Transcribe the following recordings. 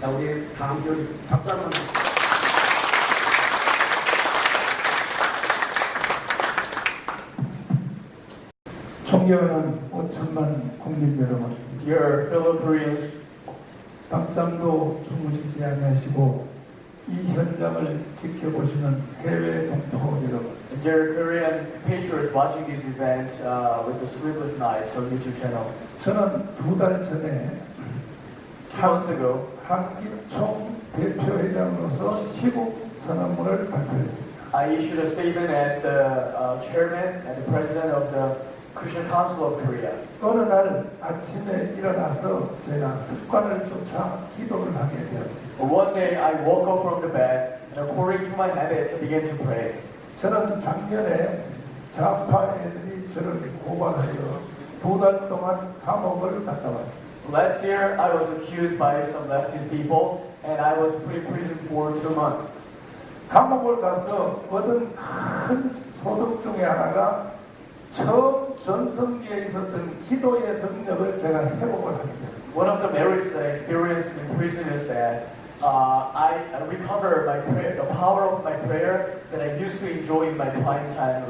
자, 우리 다음 주 박수 한번. 존경하는 5천만 국민 여러분, Dear fellow Koreans, 밤잠도 주무시지 않으시고 이 현장을 지켜보시는 해외 동포 여러분, dear Korean patriots watching this event with the Sleepless Nights on YouTube channel. 저는 2달 전에 2 months ago, 한기총 대표회장으로서 시국 선언문을 발표했습니다. I issued a statement as the chairman and the president of the Christian Council of Korea. 어느 날 아침에 일어나서 제가 습관을 쫓아 기도를 하게 되었습니다. One day I woke up from the bed and according to my habits I began to pray. 저는 작년에 좌파 애들이 저를 고발하여 2달 동안 감옥을 갔다 왔습니다. Last year I was accused by some leftist people and I was put in prison for 2 months. 감옥을 가서 얻은 큰 소득 중에 하나가 처음 전성기에 있었던 기도의 능력을 제가 회복을 하게 됐습니다. One of the merits that I experienced in prison is that I recovered my prayer, the power of my prayer that I used to enjoy in my prime time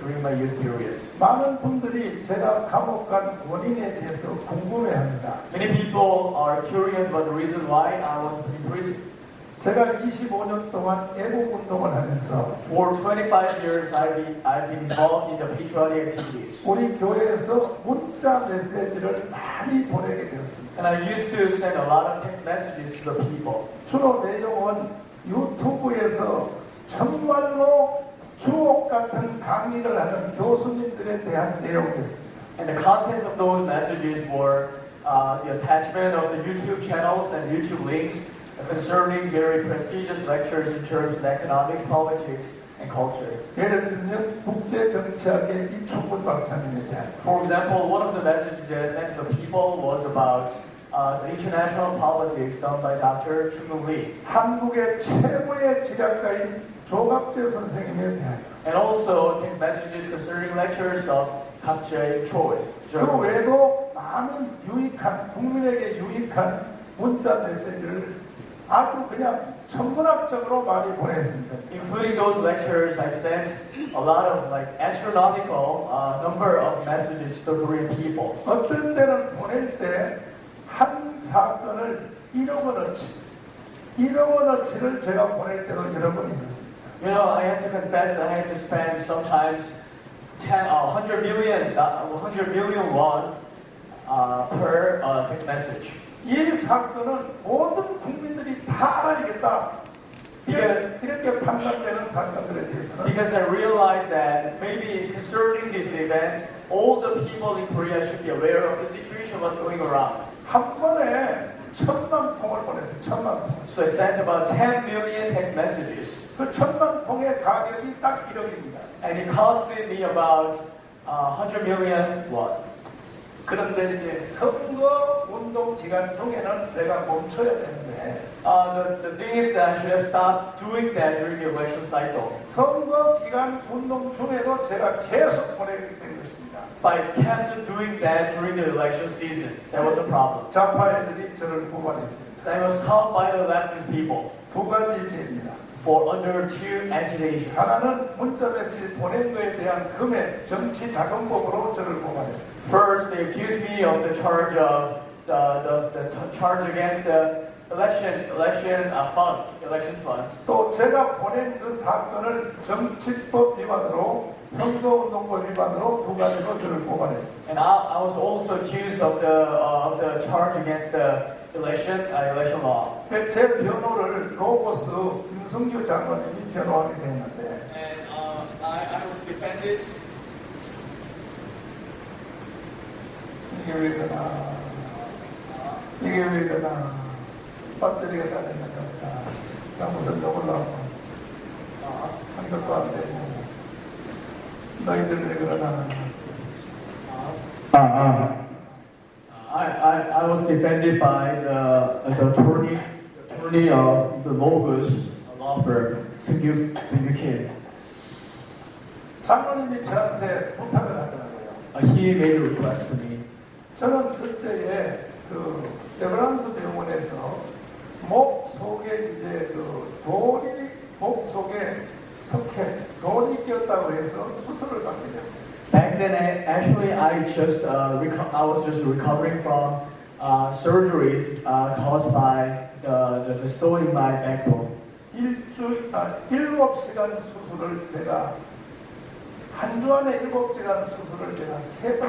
during my youth periods. 많은 분들이 제가 감옥 간 원인에 대해서 궁금해합니다. Many people are curious about the reason why I was put in prison. 제가 25년 동안 애국 운동을 하면서 For 25 years, I've been involved in the patriotic activities. 우리 교회에서 문자 메시지를 많이 보내게 되었습니다. And I used to send a lot of text messages to the people. 주로 내용은 유튜브에서 정말로 주옥 같은 강의를 하는 교수님들에 대한 내용이었습니다. And the contents of those messages were the attachment of the YouTube channels and YouTube links concerning very prestigious lectures in terms of economics, politics, and culture. 예를 들면 국제정치학의 이충근 박사님에 대한 For example, one of the messages that I sent to the people was about the international politics done by Dr. Chung Lee. 한국의 최고의 지략가인 조갑재 선생님에 대한 And also text messages concerning lectures of Kap-jae Choi. 그 외에도 많은 유익한 국민에게 유익한 문자 메시지를 아주 그냥 천문학적으로 많이 보냈습니다. Including those lectures, I've sent a lot of like astronomical number of messages to Korean people. 어떤 때는 보낼 때 한 사건을 1억 원어치를 제가 보낼 때도 여러 번 있었습니다. You know, I have to confess that I have to spend sometimes 100 million won per text message. 이 사건은 모든 국민들이 다 알아야겠다. 이렇게 판단되는 사건들에 대해서는 Because I realized that maybe concerning this event, all the people in Korea should be aware of the situation what's going around. 한 번에 1,000만 통을 보냈어요. 1,000만 통. So I sent about 10 million text messages. 그 1,000만 통의 가격이 딱 1억입니다. And it costed me about 100 million won. 그런데 이제 선거 운동 기간 중에는 내가 멈춰야 되는데 The thing is that I should have stopped doing that during the election cycle. 선거 기간 운동 중에도 제가 계속 보내게 된 것입니다. But I kept doing that during the election season. That was a problem. 좌파애들이 저를 고발했습니다. So I was caught by the leftist people 두 가지 죄입니다. for under two accusations. 하나는 문자 메시지 보낸 것에 대한 금액, 정치 자금법으로 저를 고발했습니다. First, they accused me of the charge of the charge against the election fund. 또 제가 보낸 그 사건을 정치법 위반으로 선거운동법 위반으로 두 가지로 저를 고발했습니다. And I was also accused of the charge against the election law. 제 변호를 로고스 김성규 장관님이 변호하게 됐는데 And I was defended. 이게 왜 그러나 배터리가 다 됐는 겁니다. 나 무슨 먹으려고 한 것도 안 되고 너희들 왜 그러나 I was defended by the attorney of the Logos law firm, Seung Kim. 장로님이 저한테 부탁을 하더라고요. He made a request to me. 저는 그때에 그 세브란스 병원에서 목 속에 이제 그 돌이 목 속에 돈이 꼈다고 해서 수술을 받게 됐어요. Back then, I was just recovering from surgeries caused by the stone in my backbone. 7시간 수술을 제가 한 주 안에 7시간 수술을 제가 3번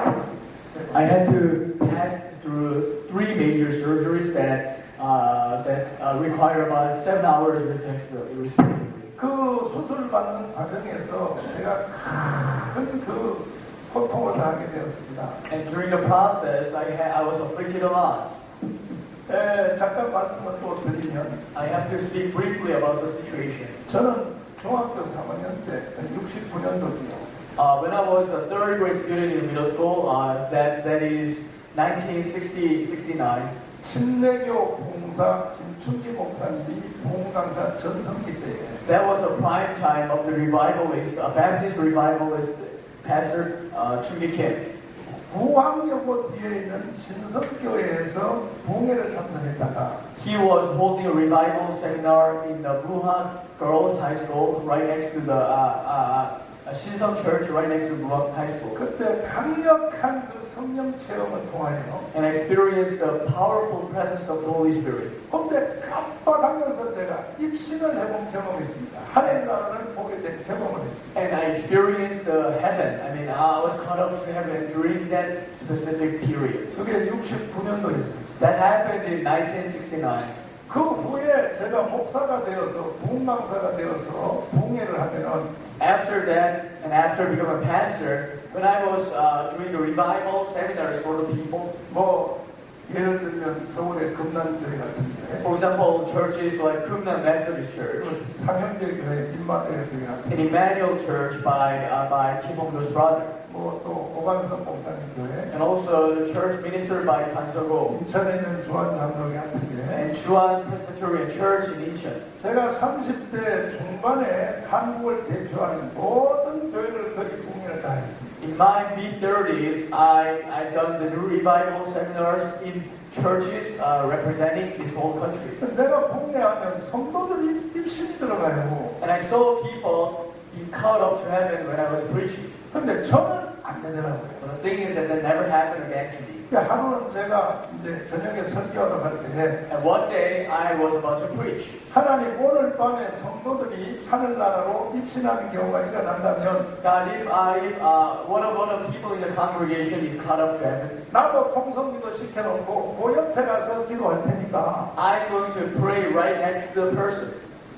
I had to pass through 3 major surgeries that require about 7 hours respectively. 그 수술 받는 과정에서 제가 큰 그 고통을 당하게 되었습니다. And during the process, I was afflicted a lot. 잠깐 말씀을 또 드리면 I have to speak briefly about the situation. 저는 중학교 3학년 때 69년도이요. When I was a 3rd grade student in middle school, that is 1969. 침례교 봉사 김춘기 목사님이 봉강사 전성기 때에 That was a prime time of the revivalist, a Baptist revivalist pastor, Chungi Kim. 구황여고 뒤에 있는 신성교회에서 봉회를 참석했다가 He was holding a revival seminar in the Muhan Girls High School, right next to the Shinsung Church, right next to Muhan High School. 그때 강력한 그 성령 체험을 통하여 And I experienced the powerful presence of the Holy Spirit. 그때 깜빡하면서 제가 입신을 해본 경험이 있습니다. 하늘나라를 보게 된 경험을 했습니다. And I experienced the heaven. I mean, I was caught up to heaven during that specific period. 그게 69년도였습니다. That happened in 1969. 그 후에 제가 목사가 되어서 부흥강사가 되어서 봉회를 하면은 After that, and after becoming a pastor, when I was doing the revival seminars for the people, 뭐 예를 들면 서울의 금난교회 같은 교회, for example, churches like Kumnan Methodist Church, 상현대교회, 임마누엘교회 같은 and Emmanuel Church by Kim Hong-do's brother, 뭐또 오관성 목사님 교회, and also the church ministered by Pan Seok-go, 인천에 있는 주한장로교 같은 교회. and Juan Presbyterian Church in Incheon. 제가 30대 중반에 한국을 대표하는 모든 교회를 거의 봉회를 다 했습니다. In my mid-30s, I've done the new revival seminars in churches representing this whole country. 내가 봉회하면 성도들이 입신이 들어가요. And I saw people being caught up to heaven when I was preaching. 근데 저는 안 되더라고요. But the thing is that never happened again to me. 하루는 제가 이제 저녁에 설교하러 갈 때 And one day I was about to preach. 하나님 오늘 밤에 성도들이 하늘나라로 입신하는 경우가 일어난다면 God, if one of the people in the congregation is caught up to heaven, 나도 통성기도 시켜놓고 그 옆에 가서 기도할 테니까 I'm going to pray right next to the person.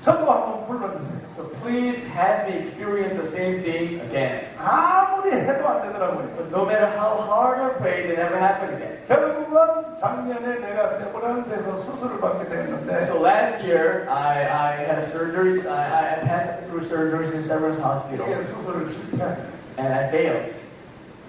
저도 한번 불러주세요. So please have me experience the same thing again. 아무리 해도 안 되더라고요. But no matter how hard I prayed, it never happened again. 결국은 작년에 내가 세브란스에서 수술을 받게 됐는데 So last year, I had surgeries. I passed through surgeries in Severance Hospital, 이게 수술을 실패하게. and I failed.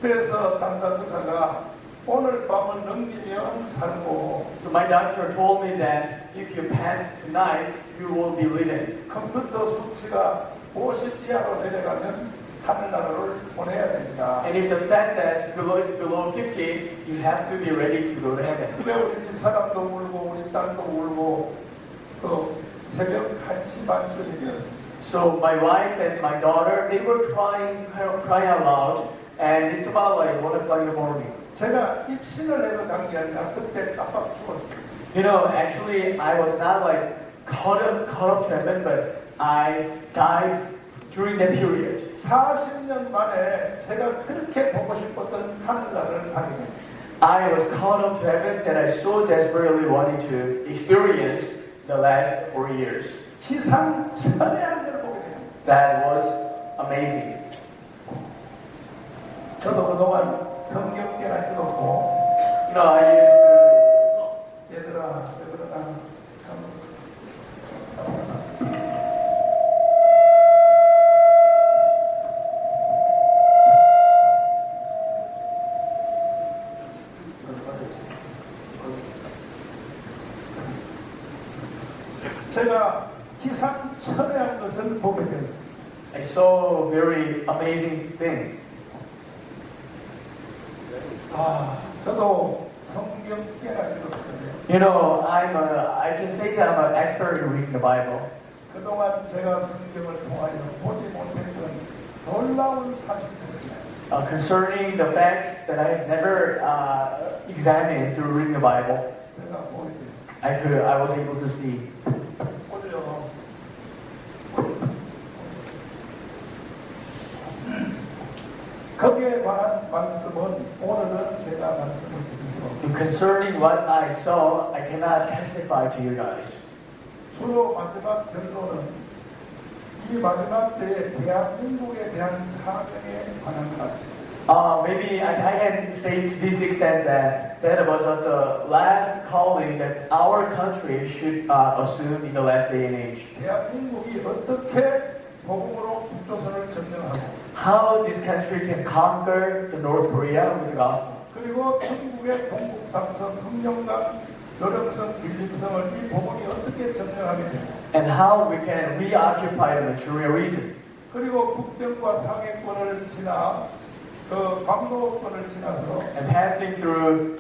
그래서 담당 의사가 오늘 밤을 넘기면 살고 So my doctor told me that if you pass tonight, you will be living. 컴퓨터 수치가 50 이하로 내려가면 하늘나라를 보내야 됩니다. And if the stat says it's below 50, you have to be ready to go to heaven. 근데 우리 집사람도 울고 우리 딸도 울고 또 새벽 1시 반쯤이 되었습니다. So my wife and my daughter, they were crying out loud, and it's about like 1 o'clock in the morning. 제가 입신을 해서 간 게 아니라 그때 깜빡 죽었어요. You know, actually, I was not like caught up to heaven, but I died during that period. 40년 만에 제가 그렇게 보고 싶었던 하늘나라를 가게 됩니다. I was caught up to heaven that I so desperately wanted to experience the last 4 years. 희상천외한 걸 보게 됩니다. That was amazing. 저도 그동안 성경계나 읽었고 You know, I used to 얘들아 참 제가 희상천외한 것을 보게 되었습니다. I saw a very amazing thing. 저도 성경 꽤나 읽었거든요. You know, I can say that I'm an expert in reading the Bible. 그동안 제가 성경을 통하여 보지 못했던 놀라운 사실들을 Concerning the facts that I have never examined through reading the Bible, 제가 보게 됐어요. I was able to see. 오늘요. 거기에 관한 말씀은 오늘은 제가 말씀을 드릴 수 없습니다. Concerning what I saw, I cannot testify to you guys. 주로 마지막 결론은 이 마지막 때에 대한민국에 대한 사명에 관한 말씀입니다. Maybe I can say to this extent that was the last calling that our country should assume in the last day and age. 대한민국이 어떻게 복음으로 북조선을 점령하고 How this country can conquer the North Korea with the gospel. 그리고 중국의 동북 삼성, 흑룡강, 도령성, 길림성을 이 복음이 어떻게 점령하게 되고 And how we can reoccupy the Manchuria region. 그리고 북경과 상해권을 지나 그 광도권을 지나서 And passing through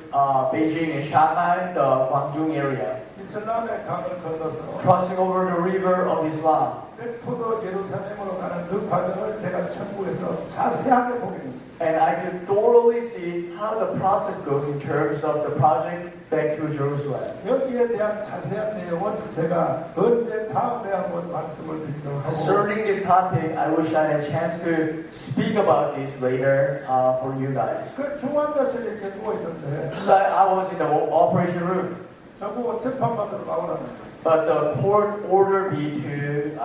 Beijing and Shanghai, the Guangdong area. 이슬람의 강을 건너서 Crossing over the river of Islam. 백토도 예루살렘으로 가는 그 과정을 제가 천국에서 자세하게 보게 됩니다. And I could thoroughly see how the process goes in terms of the project back to Jerusalem. 여기에 대한 자세한 내용은 제가 언제 다음에 한번 말씀을 드리도록 하고 Concerning this topic, I wish I had a chance to speak about this later for you guys. 그 중환자실에 이렇게 누워있던데 So I was in the operation room, 저보고 재판받으러 나오라는 but the court ordered me to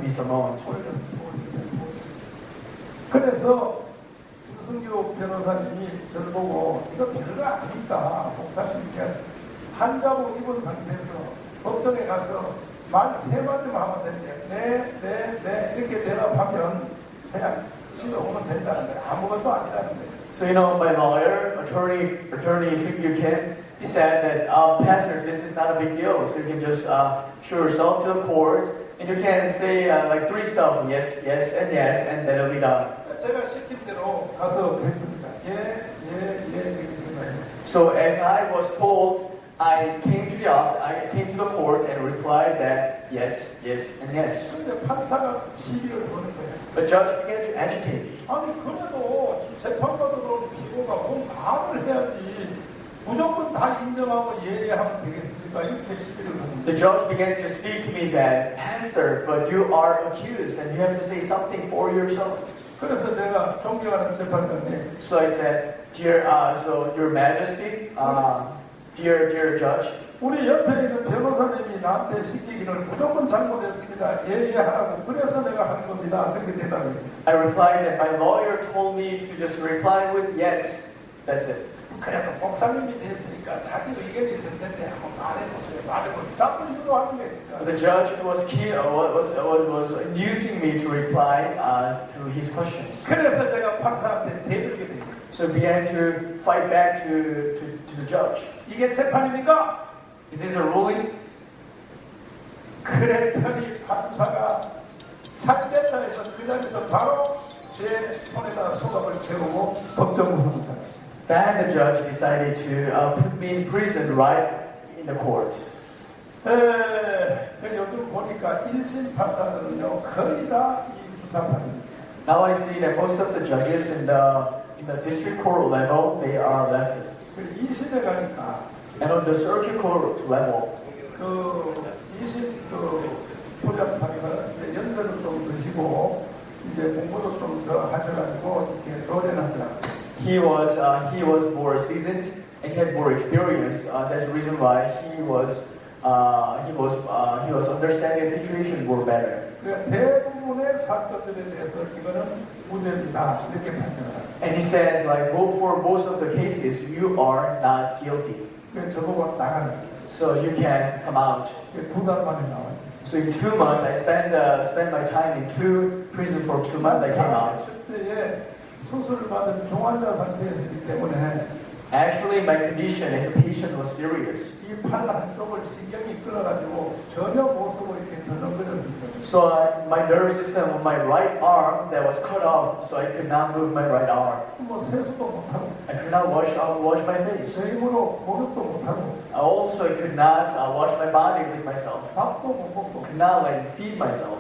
be summoned. 그래서 김승규 변호사님이 저를 보고 이거 별거 아니니까 목사님께 한자복 입은 상태에서 법정에 가서 말 세 마디만 하면 된대. 네 이렇게 대답하면 그냥 집에 오면 된다는 거예요. 아무것도 아니라는 거예요. So you know, my lawyer, attorney Singyu Kim, he said that, Pastor, this is not a big deal. So you can just show yourself to the court, and you can say like three stuff, yes, and then it'll be done. 제가 시킨 대로 가서 했습니다. 이렇게 말했어요. So as I was told, I came to the court and replied that yes, and yes. 근데 판사가 시비를 거는 거예요. The judge began to agitate. 아니 그래도 재판받으러 온 피고가 뭔 말을 해야지 무조건 다 인정하고 예하면 되겠습니까? 이렇게 시비를 거는 The 거예요. judge began to speak to me that, Pastor, but you are accused and you have to say something for yourself. 그래서 제가 존경하는 재판장님, So I said, so Your Majesty, dear judge, 우리 옆에 있는 변호사님이 나한테 시키기를 무조건 잘못했습니다. 예하라고 그래서 내가 한 겁니다. 그렇게 대답했어요. I replied that my lawyer told me to just reply with yes. That's it. 그래도 목사님이 됐으니까 자기 의견이 있을 텐데 한번 말해보세요. 자꾸 유도하는 거니까. The judge was inducing me to reply to his questions. 그래서 제가 판사한테 대들게 된 거예요. So I began to fight back to the judge. 이게 재판입니까? Is this a ruling? 그랬더니 판사가 잘 됐다 해서 그 자리에서 바로 제 손에다 소각을 채우고 법정으로 갔다. Then the judge decided to put me in prison right in the court. 요즘 보니까 1심 판사들은요 거의 다 이 주사파입니다. Now I see that most of the judges in the district court level, they are leftists. 2심에 가니까 And on the circuit court level, 그 2심 포장판에서 연세도 좀 드시고 이제 공부도 좀 더 하셔가지고 이렇게 노련하더라고요. he was more seasoned and he had more experience. That's the reason why he was understanding the situation more better. 그러니까 대부분의 사건들에 대해서 이거는 무죄입니다 이렇게 판정합니다. And he says, like, for most of the cases, you are not guilty. 그래서 저보고 나가는 거예요. So you can come out. 2달 만에 나왔어요. So in 2 months, I spent my time in prison for 2 months. I came out. 40대에 수술을 받은 중환자 상태였기 때문에 Actually, my condition as a patient was serious. 이 팔 한쪽을 신경이 끌어가지고 전혀 못 쓰고 이렇게 덜렁거렸습니다. So my nervous system on my right arm that was cut off, so I could not move my right arm. 뭐 세수도 못하고, I could not wash my face. 제 힘으로 목욕도 못하고, I also could not wash my body with myself. 밥도 못 먹고. Could not like feed myself.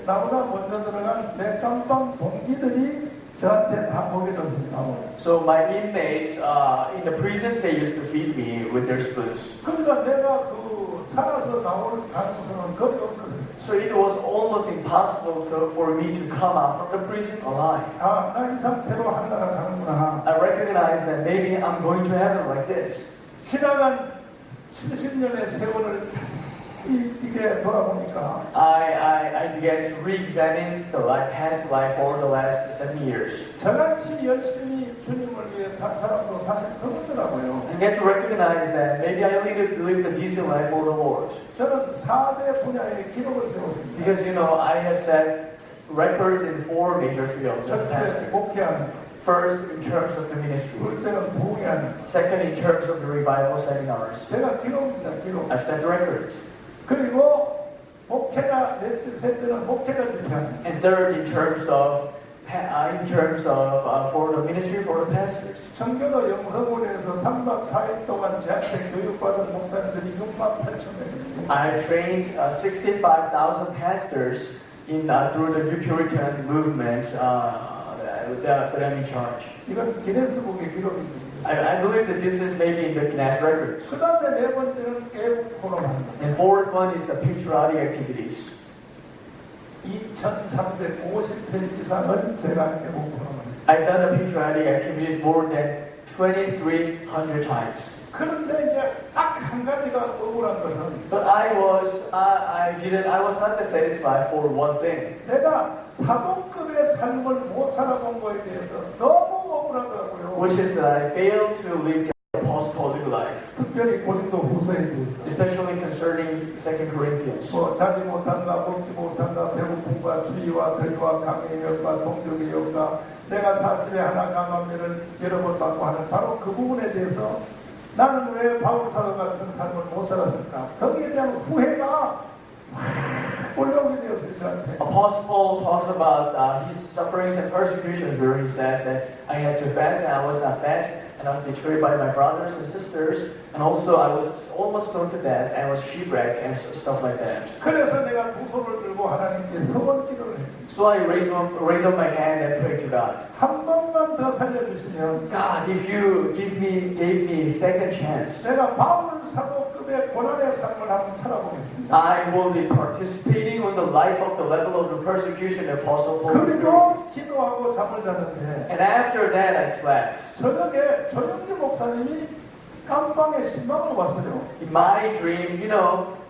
나보다 먼저 들어간 내 깜빵 동기들이 저한테 다 먹여줬습니다. So my inmates in the prison, they used to feed me with their spoons. 그러니까 내가 살아서 나올 가능성은 거의 없었어요. So it was almost impossible for me to come out from the prison alive. 나 이 상태로 하늘나라 가는구나. I recognized that maybe I'm going to heaven like this. 지나간 70년의 세월을 자세히 이게 돌아보니까 I began to re-examine the past life for the last 7 years. 저같이 열심히 주님을 위해 산 사람도 사실 드물더라고요. And get to recognize that maybe I lived a decent life for the Lord. 저는 4대 분야의 기록을 세웠습니다. Because I have set records in 4 major fields of 첫째, pastoring. 목회하는. First, in terms of the ministry. 둘째는 부흥하는. Second, in terms of the revival seminars. 제가 기록입니다. 기록. I've set records. 그리고 목회자 셋째는 목회자 집회하는. And third, in terms of for the ministry for the pastors. 청교도 영성원에서 3박 4일 동안 저한테 교육받은 목사님들이 68,000명입니다. I've trained 65,000 pastors through the New Puritan movement that I'm in charge. 이건 기네스북의 기록입니다. I believe that this is maybe in the Guinness records. 그 다음에 네 번째는 애국 포럼입니다. And fourth one is the patriotic activities. 2,350회 이상을 제가 애국 포럼을 했습니다. I've done the patriotic activities more than 2,300 times. 그런데 이제 딱 한 가지가 억울한 것은 But I was not satisfied for one thing. 내가 사도급의 삶을 못 살아본 거에 대해서 너무 억울하더라고요. Which is that I failed to live the apostolic life. 특별히 고린도 후서에 대해서. Especially concerning 2 Corinthians. 자지 못한가, 먹지 못한가, 배고픔과 추위와 더위와 강의 역과 동족의 역과 내가 40에 하나 강함을 여러 번 받고 하는 바로 그 부분에 대해서 나는 왜 바울사도 같은 삶을 못 살았을까? 거기에 대한 후회가 올라오게 되었어요, 저한테. Apostle Paul talks about his sufferings and persecutions, where he says that I had to fast and I was not fed, and I was betrayed by my brothers and sisters, and also I was almost stoned to death and was shipwrecked and stuff like that. 그래서 내가 두 손을 들고 하나님께 서원 기도를 했습니다. So I raised up my hand and prayed to God. 한 번만 더 살려주시면 God, if you gave me a second chance, 내가 바울 사도급의 고난의 삶을 한번 살아보겠습니다. I will be participating in the life of the level of the persecution that Apostle Paul experienced. 그리고 기도하고 잠을 잤는데 And after that I slept. 저녁에 조영기 목사님이 깜방에 신방을 왔어요. In my dream,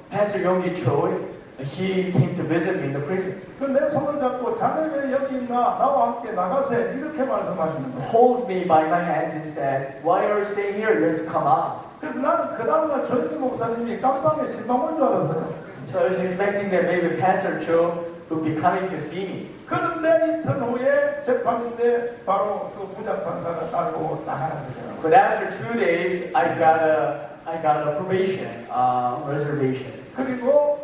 Pastor Yonggi Choi, he came to visit me in the prison. 내 손을 잡고 자네 왜 여기 있나? 나와 함께 나가세. 이렇게 말씀하시는 거예요. Holds me by my hand and says, "Why are you staying here? You have to come out." 그래서 나는 그 다음날 조영기 목사님이 깜방에 신방 온 줄 알았어요. So I was expecting that maybe Pastor Cho would be coming to see me. 그런데 이틀 후에 재판인데 바로 그 부장 판사가 따르고 나가는 거예요. But after 2 days, I got a probation reservation. 그리고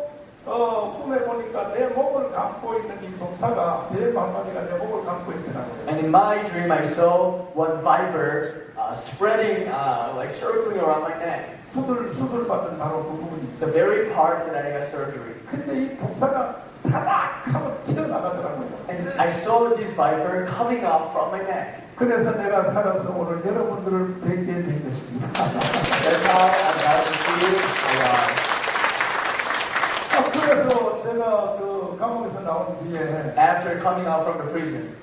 꿈에 보니까 내 목을 감고 있는 이 독사가 내 만마디가 내 목을 감고 있더라고요. And in my dream, I saw one viper spreading, like circling around my neck. 수술 받은 바로 그 부분입니다. The very part that I got surgery. 근데 이 독사가 타닥하고 튀어나가더라고요. And I saw this viper coming up from my neck. 그래서 내가 살아서 오늘 여러분들을 뵙게 된 것입니다. That's how I got to see you alive. 그래서 제가 그 감옥에서 나온 뒤에 After coming out from the prison,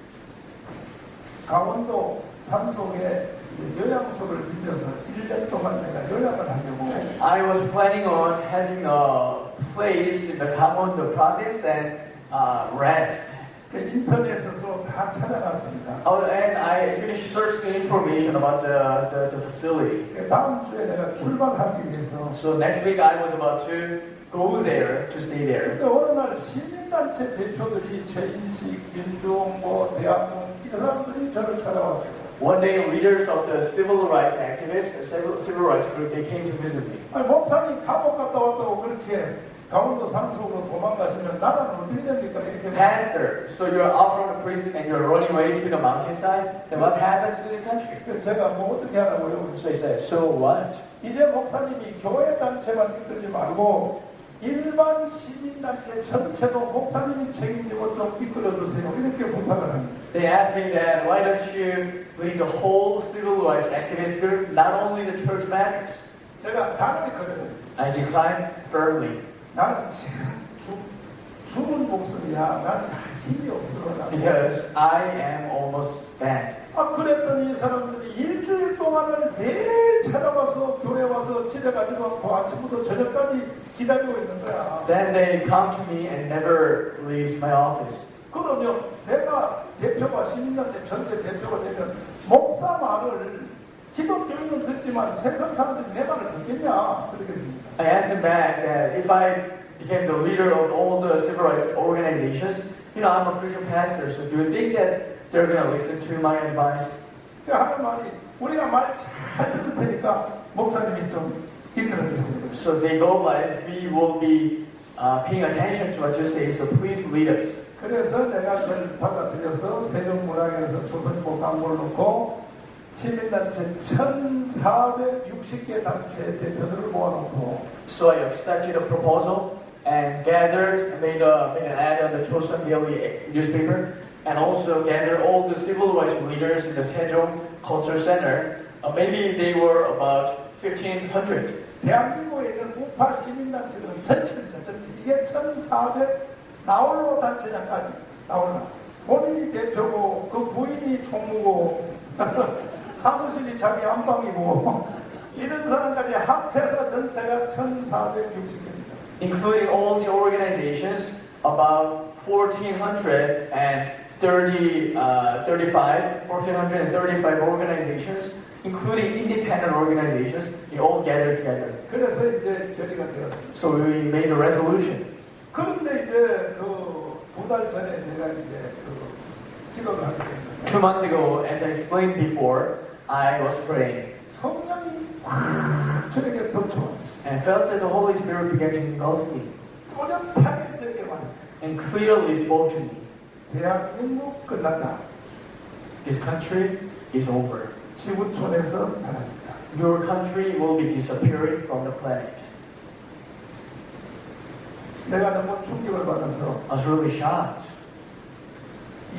강원도 산속에 요양소를 빌려서 1년 동안 내가 요양을 하려고 I was planning on having a place in the Gangwon province and rest. 인터넷에서 다 찾아놨습니다. And I finished searching information about the facility. 다음 주에 내가 출발하기 위해서 So next week I was about to go there, to stay there. 근데 어느 날 시민단체 대표들이 최인식, 윤종, 대학동 그 사람들이 저를 찾아왔어요. One day, leaders of the civil rights activists, a civil rights group, they came to visit me. 아니, 목사님 감옥 갔다 왔다고 그렇게 강원도 산속으로 도망가시면 나라는 어떻게 됩니까? 이렇게 Pastor, so you're out from the prison and you're running away to the mountainside, then what happens to the country? 제가 뭐 어떻게 하라고요? So they said, so what? 이제 목사님이 교회 단체만 이끌지 말고 일반 시민단체 전체도 목사님이 책임지고 좀 이끌어주세요. 이렇게 부탁을 합니다. They asked me that, why don't you lead the whole civil rights activist group, not only the church matters? 제가 단호히 거절했어요. I declined firmly. 나는 지금 죽은 목소리야. 나는 힘이 없어. Because I am almost bad. 그랬더니 이 사람들이 일주일 동안을 매일 찾아와서 교회 와서 집에 가지도 않고 아침부터 저녁까지 기다리고 있는 거야. Then they come to me and never leaves my office. 그러면 내가 대표가 시민단체 전체 대표가 되면 목사 말을 기독교인은 듣지만 세상 사람들이 내 말을 듣겠냐? 그러겠습니다. I asked him back that if I became the leader of all the civil rights organizations, I'm a Christian pastor, so do you think that they're going to listen to my advice? 하는 말이 우리가 말 잘 들을 테니까 목사님이 좀 이끌어 주세요. So they go like, we will be paying attention to what you say, so please lead us. 그래서 내가 그걸 받아들여서 세종문화회에서 조선일보 광고를 놓고 시민단체 1,460개 단체 대표들을 모아놓고 So I accepted a proposal and gathered, made an ad on the Chosun Daily newspaper, and also gathered all the civil rights leaders in the Sejong Culture Center. Maybe they were about 1,500. 대한민국에 있는 우파 시민단체들은 전체입니다. 전체. 이게 1,400 나홀로 단체장까지 나올라. 본인이 대표고 그 부인이 총무고 사무실이 자기 안방이고 이런 사람까지 합해서 전체가 1,460개입니다. Including all the organizations, about 1,435 organizations, including independent organizations, they all gathered together. 그래서 이제 결의가 되었습니다. So we made a resolution. 그런데 이제 그 두 달 전에 제가 이제 그 기도를 하게 됐는데 2 months ago, as I explained before, I was praying 성령이 확 저에게 덮쳐왔어요. and felt that the Holy Spirit began to engulf me 또렷하게 저에게 말했어요. and clearly spoke to me. 대한민국 끝났다. This country is over. 지구촌에서 사라진다. Your country will be disappearing from the planet. 내가 너무 충격을 받아서 I was really shocked.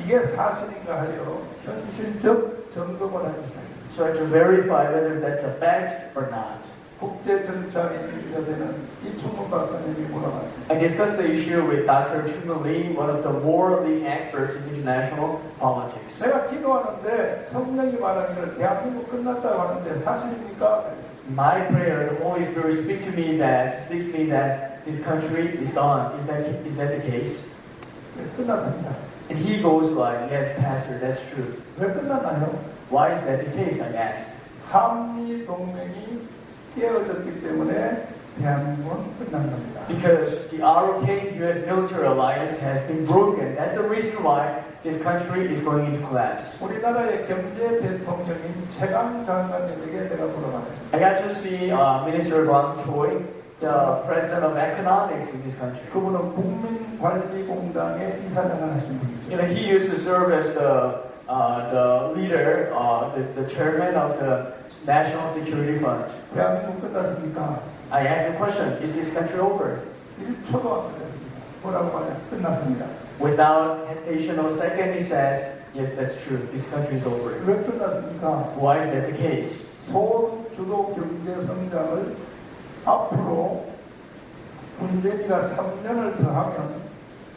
이게 사실인가 하여 현실적 점검을 하기 시작했어요. So I had to verify whether that's a fact or not. 국제정치학에 인정되는 이충문 박사님이 물어봤습니다. I discussed the issue with Dr. Chung Lee, one of the more leading experts in international politics. 내가 기도하는데 성령이 말하기를 대한민국 끝났다고 하는데 사실입니까? 그랬어요. My prayer, the Holy Spirit speaks to me that this country is done. Is that the case? 네, 끝났습니다. And he goes like, yes, Pastor, that's true. 왜 끝났나요? Why is that the case? I asked. 한미 동맹이 깨어졌기 때문에 대한민국은 끝난 겁니다. Because the ROK U.S. military alliance has been broken. That's the reason why this country is going into collapse. 우리나라의 경제 대통령인 최강 장관님에게 내가 물어봤습니다. I got to see Minister Wang Choi, the president of economics in this country. 그분은 국민관리공단의 이사장을 하신 분이죠. He used to serve as the leader, the chairman of the National Security Fund. 대한민국 끝났습니까? I asked the question, is this country over? 1초도 안 끝났습니다. 뭐라고 말해요? 끝났습니다. Without hesitation or second, he says, yes, that's true. This country is over. 왜 끝났습니까? Why is that the case? 소득 주도 경제 성장을 앞으로 문재인이가 3년을 더하면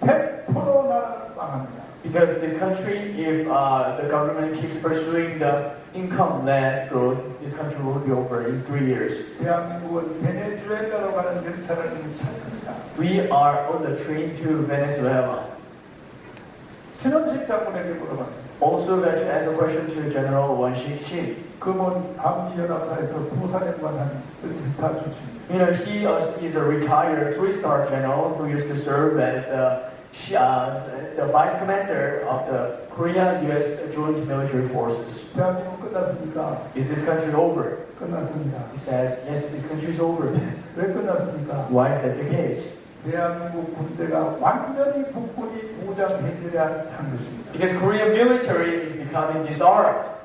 100% 나라는 망합니다. Because this country, if the government keeps pursuing the income-led growth, this country will be over in 3 years. 대한민국은 베네수엘라로 가는 열차를 이미 탔습니다. We are on the train to Venezuela. 신원식 장군에게 물어봤습니다. Also got to ask a question to General Won Shik-shin. 그분 한미연합사에서 부사령관 한 3스타 출신입니다. He is a retired 3-star general who used to serve as the the vice commander of the Korean-U.S. Joint Military Forces. 대한민국 끝났습니까? Is this country over? 끝났습니다. He says, yes, this country is over. 왜 끝났습니까? Why is that the case? 대한민국 군대가 완전히 국군이 무장 해제를 한 것입니다. Because Korean military is becoming disarmed.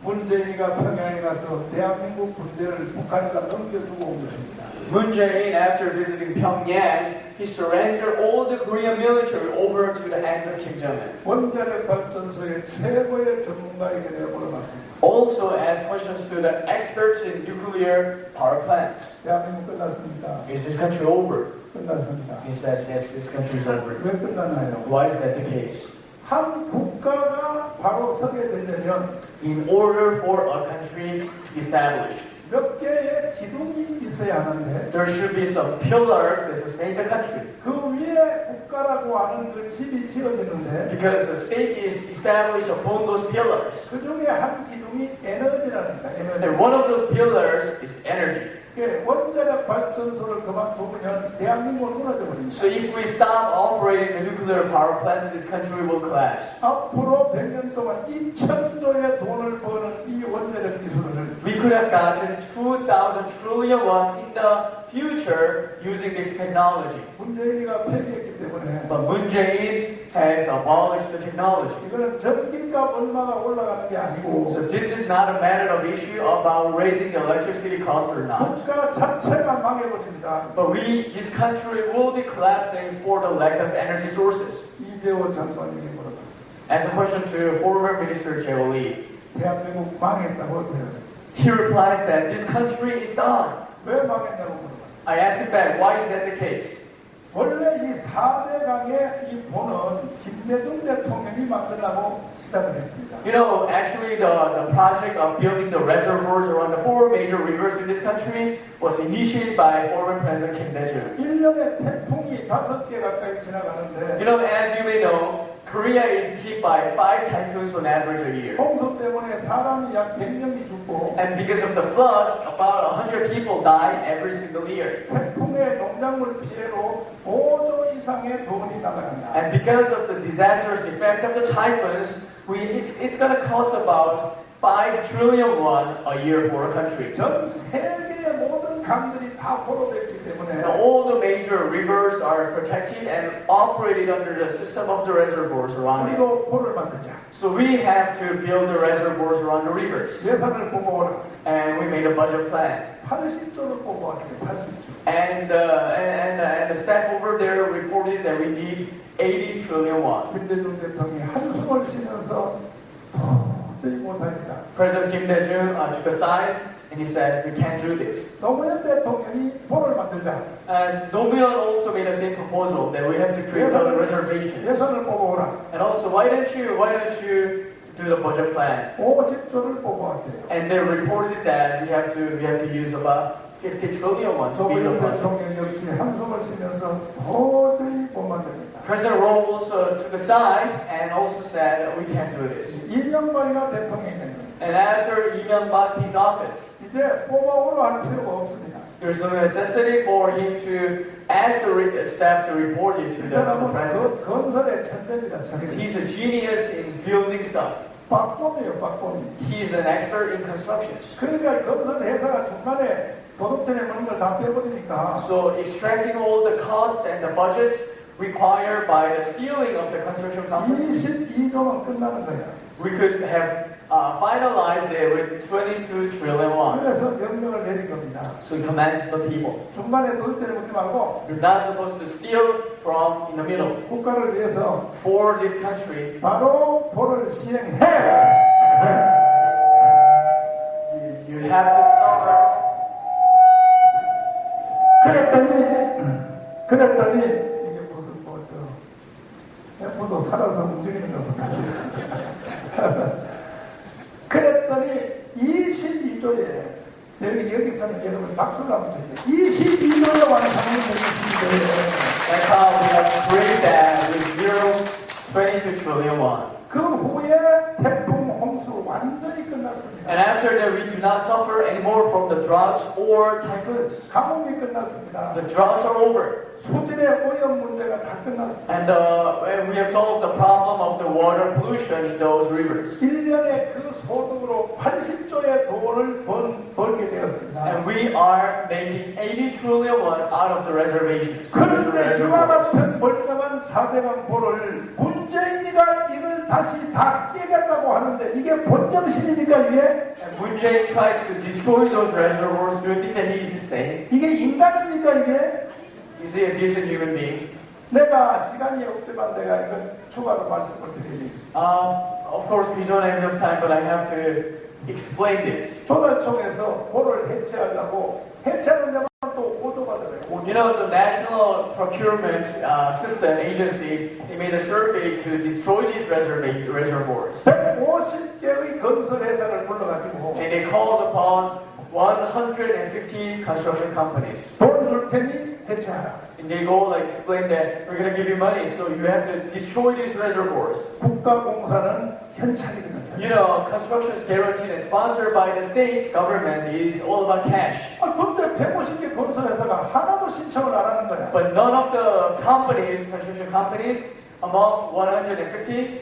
문재인이가 평양에 가서 대한민국 군대를 북한에다 넘겨주고 온 것입니다. Moon Jae-in, after visiting Pyongyang, he surrendered all the Korean military over to the hands of Kim Jong-un. 원자력 발전소의 최고의 전문가에게 내버려놨습니다. Also asked questions to the experts in nuclear power plants. 대한민국 끝났습니까? Is this country over? 끝났습니다. He says, yes, this country is over. 왜 끝났나요? Why is that the case? 한 국가가 바로 서게 되려면 In order for a country to be established, 몇 개의 기둥이 있어야 하는데 there should be some pillars that sustain the country. 그 위에 국가라고 하는 그 집이 지어지는데 Because the state is established upon those pillars. 그 중에 한 기둥이 에너지라니까 에너지. And one of those pillars is energy. 원자력 발전소를 그만두면 대한민국은 무너져 버립니다. So if we stop operating the nuclear power plants, this country will collapse. 앞으로 100년 동안 2,000조의 돈을 버는 이 원자력 기술을 We could have gotten 2,000 trillion won in the future using this technology. 문재인이가 폐기했기 때문에 But Moon Jae-in has abolished the technology. 이거는 전기값 얼마가 올라가는 게 아니고 So this is not a matter of issue about raising the electricity cost or not. 국가 자체가 망해버립니다. But this country will be collapsing for the lack of energy sources. 이재호 장관에게 물어봤어요. As a question to former Minister Jae Lee, 대한민국 망했다고 대답했어요. he replies that this country is done. 왜 망했냐고 물어봤어요. I asked him back, why is that the case? 원래 이 4대강의 이 본은 김대중 대통령이 만들라고 시작을 했습니다. You know, actually the project of building the reservoirs around the four major rivers in this country was initiated by former President Kim Dae-jung. 1년에 태풍이 5개 가까이 지나가는데 You know, as you may know, Korea is hit by 5 typhoons on average a year. 홍수 때문에 사람이 약 100명이 죽고 And because of the flood, about 100 people die every single year. 태풍의 농작물 피해로 5조 이상의 돈이 나간다. And because of the disastrous effect of the typhoons, it's going to cost about 5 trillion won a year for a country. 전 세계의 모든 강들이 다 포로되어 있기 때문에 Now, all the major rivers are protected and operated under the system of the reservoirs around it. 우리도 포를 만들자. So we have to build the reservoirs around the rivers. 예산을 뽑아오라. And we made a budget plan. 80조를 뽑아왔대요. 80조. And the staff over there reported that we need 80 trillion won. 김대중 대통령이 한숨을 쉬면서 도저히 못하겠다. President Kim Dae-jung took a side and he said, we can't do this. 노무현 대통령이 포를 만들자. And Nomuyeon also made the same proposal that we have to create a reservation. 예산을 뽑아오라. And also, why don't you do the budget plan? 50조를 뽑아왔대요. And they reported that we have to use about 50 trillion won to build the 노무현 budget. 대통령 역시 한숨을 쉬면서 도저히 못 만들겠다. President Roh also took a side and also said we can't do this. 이명박이가 대통령이 된 거예요. And after Lee Myung-bak takes office, 이제 뽑아오라 할 필요가 없습니다. there's no necessity for him to ask the staff to report it to 이 the 사람은 president. 건설의 천재입니다. Because 천재. he's a genius in building stuff. 박범이에요, 박범이. He's an expert in constructions. 그러니까 건설 회사가 중간에 도둑들이 먹는 걸 다 빼버리니까 So extracting all the cost and the budget required by the stealing of the construction company, 22조만 끝나는 거야. we could have finalized it with 22 trillion won. 그래서 명령을 내린 겁니다. So he commands the people. 중간에 도둑들이 먹지 말고 You're not supposed to steal from in the middle. 국가를 위해서 For this country, 바로 포를 시행해. you have to start. 그랬더니 이게 무슨 뭐죠? F도 살아서 움직이는 것보다. 그랬더니 22조에 여기서는 여러분 박수를 한번 쳐주세요. 22조에 완성을 되겠습니다. That's how we have created that with 22 trillion won. 그 후에 태풍 홍수 완전히 끝났습니다. And after that, we do not suffer anymore from the droughts or typhoons. 가뭄이 끝났습니다. The droughts are over. 수질의 오염 문제가 다 끝났습니다. And we have solved the problem of the water pollution in those rivers. 1년에 그 소득으로 80조의 돈을 벌게 되었습니다. And we are making 80 trillion won out of the reservations. 그런데 이와 같은 멀쩡한 4대강 보를 문재인이가 이걸 다시 다 깨겠다고 하는데 이게 본정신입니까 이게? And Moon Jae tries to destroy those reservoirs. Do you think that he is insane? 이게 인간입니까 이게? Is he a decent human being? 내가 시간이 없지만 내가 이건 추가로 말씀을 드리니 Of course, we don't have enough time, but I have to explain this. 조달청에서 보를 해체하려고 해체하는 데만 또 오도가 들어요. You know, the National Procurement System Agency, they made a survey to destroy these reservoirs. 150개의 건설 회사를 불러가지고 And they called upon 150 construction companies. 돈 줄 테니 해체하라. And they go like explain that we're going to give you money, so you have to destroy these reservoirs. 국가공사는 현찰이거든요. You know, construction is guaranteed and sponsored by the state government is all about cash. 근데 150개 건설 회사가 하나도 신청을 안 하는 거야. But none of the companies, construction companies, among 150s,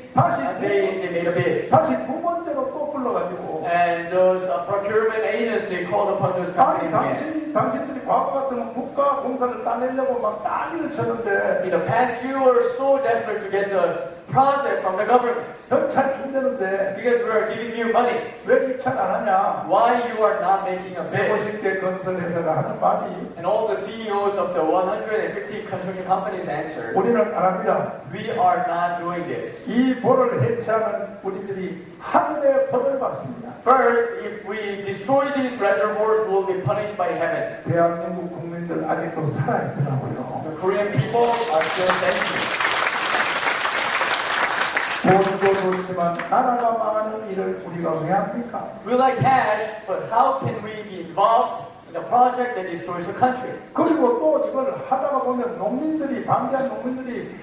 they made a bid. 다시 두 번째로 또 불러가지고 And those procurement agency called upon those 아니 companies again. 당신들이 과거 같으면 국가공사를 따내려고 막 난리를 쳤는데 In the past, you were so desperate to get the project from the government 현찰 준다는데 because we are giving you money. 왜 입찰 안 하냐? Why you are not making a bid? 150개 건설 회사가 하는 말이 And all the CEOs of the 150 construction companies answered, 우리는 안 합니다. we are not doing this. 이 보를 해체하면 우리들이 하늘의 벌을 받습니다. First, if we destroy these reservoirs, we will be punished by heaven. 대한민국 국민들 아직도 살아있더라고요. The Korean people are still thinking. 돈도 좋지만 나라가 망하는 일을 우리가 왜 합니까? We like cash, but how can we be involved in a project that destroys the country? 그리고 또 이걸 하다가 보면 농민들이 반대한 농민들이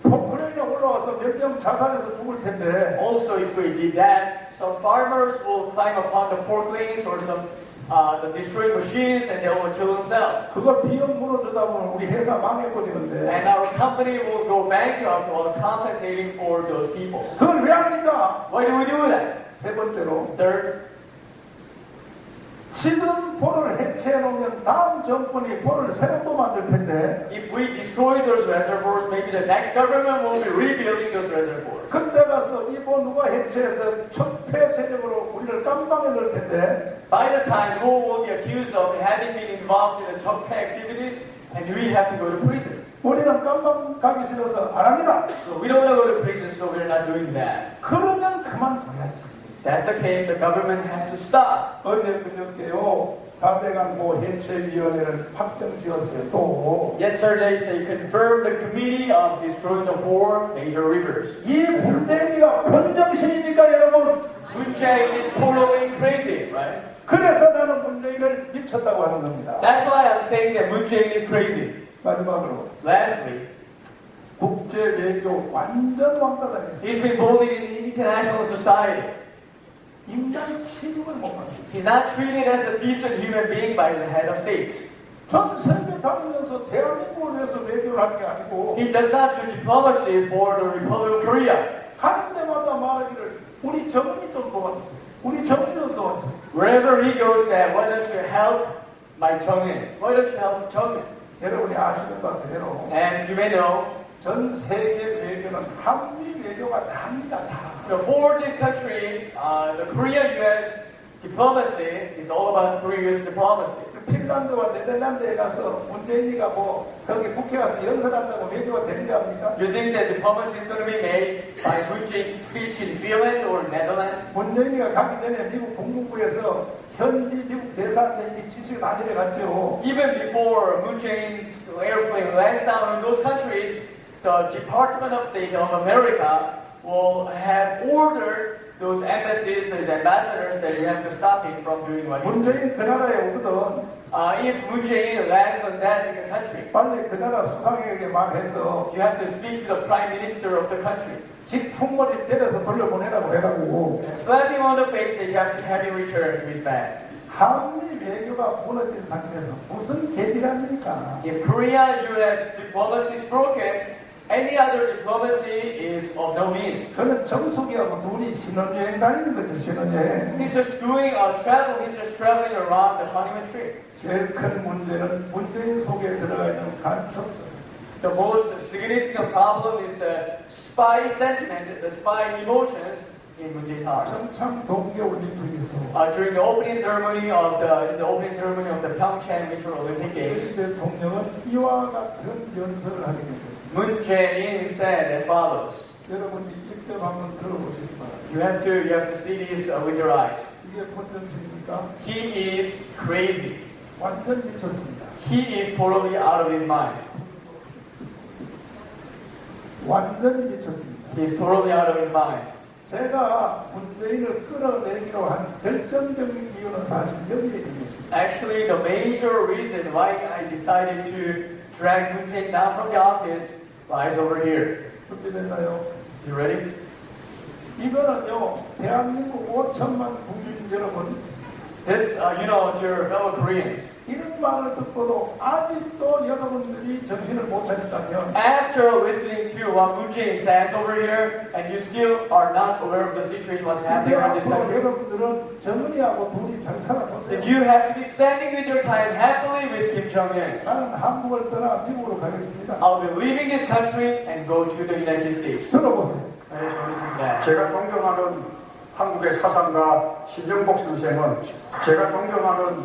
포크레인에 올라와서 몇 명 자살해서 죽을 텐데 Also, if we did that, some farmers will climb upon the pork lanes or some the destroying machines and they will kill themselves. 그거 비용 물어주다 보면 우리 회사 망해버리는데 And our company will go bankrupt while compensating for those people. 그걸 왜 합니까? Why do we do that? 세 번째로 Third, 지금 보를 해체해 놓으면 다음 정권이 보를 새로 또 만들 텐데 if we destroy those reservoirs, maybe the next government will be rebuilding those reservoirs. 그때 가서 이 보 누가 해체해서 적폐 세력으로 우리를 깜방에 넣을 텐데 By the time, who will be accused of having been involved in the Chokpe activities, and we have to go to prison. 우리는 깜방 가기 싫어서 안 합니다. So we don't want to go to prison, so we're not doing that. 그러면 그만둬야지. That's the case. The government has to stop. 어제 그저께요 4대강 보 해체위원회를 확정지었어요. 또 Yesterday, they confirmed the committee of destroying the 4 major rivers. 이 문재인이가 본정신입니까 여러분? Moon Jae is totally crazy, right? 그래서 나는 문재인을 미쳤다고 하는 겁니다. That's why I'm saying that Moon Jae is crazy. 마지막으로 Lastly, 국제 외교 완전 왕따당했어요. he's been bullied in international society. 인간 취급을 못 받습니다. He's not treated as a decent human being by the head of state. 전 세계 다니면서 대한민국을 위해서 외교를 할 게 아니고 He does not do diplomacy for the Republic of Korea. 가는 데마다 말하기를 우리 정은이 좀 도와주세요. 우리 정은이 좀 도와주세요. Wherever he goes, that why don't you help my Jong-un? Why don't you help Jong-un? 여러분이 아시는 것 그대로 As you may know, 전 세계 외교는 한미 외교가 답니다. 다. for this country, the Korea-U.S. diplomacy is all about Korea-U.S. diplomacy. 핀란드와 네덜란드에 가서 문재인이가 뭐 거기 국회 가서 연설한다고 외교가 되는가 합니까? Do you think that diplomacy is going to be made by Moon Jae-in's speech in Finland or Netherlands? 문재인이가 가기 전에 미국 국무부에서 현지 미국 대사한테 이미 지시가 다 내려갔죠. Even before Moon Jae-in's airplane lands down in those countries, the Department of State of America will have ordered those embassies, those ambassadors, that you have to stop him from doing what he's doing. 문재인 그 나라에 오거든. If Moon Jae-in lands on that in the country, 빨리 그 나라 수상에게 말해서 you have to speak to the Prime Minister of the country. 깃퉁머리 때려서 돌려보내라고 해가지고 And slap him on the face and you have to have him return to his bag. 한미 외교가 무너진 상태에서 무슨 계기랍니까? If Korea-US diplomacy is broken, any other diplomacy is of no means. 그는 정숙이하고 둘이 신혼여행 다니는 거죠, 신혼여행. He's just doing a travel. He's just traveling around the honeymoon trip. 제일 큰 문제는 문재인 속에 들어가 있는 간첩서서. The most significant problem is the spy sentiment, the spy emotions in Munjein's heart. 평창 동계올림픽에서 During the opening ceremony of the Pyeongchang Winter Olympic Games, 대통령은 이와 같은 연설을 하게 됐습니다. Moon Jae-in said as follows. 여러분이 직접 한번 들어보시기 바랍니다. You have to see this with your eyes. 이게 본정신입니까? He is crazy. 완전 미쳤습니다. He is totally out of his mind. 완전히 미쳤습니다. He is totally out of his mind. 제가 문재인을 끌어내기로 한 결정적인 이유는 사실 여기에 있는 것입니다. Actually, the major reason why I decided to drag Moon Jae down from the office lies over here. 준비됐나요? You ready? 이거는요, 대한민국 5천만 국민 여러분, This, dear fellow Koreans, 이런 말을 듣고도 아직도 여러분들이 정신을 못 차렸다면 after listening to what Moon Jae says over here, and you still are not aware of the situation what's happening around this 앞으로 country, 여러분들은 정은이하고 둘이 잘 살아보세요. then you have to be standing with your time happily with Kim Jong-un. 나는 한국을 떠나 미국으로 가겠습니다. I'll be leaving this country and go to the United States. 들어보세요. 제가 존경하는 한국의 사상가 신정복 선생은 제가 존경하는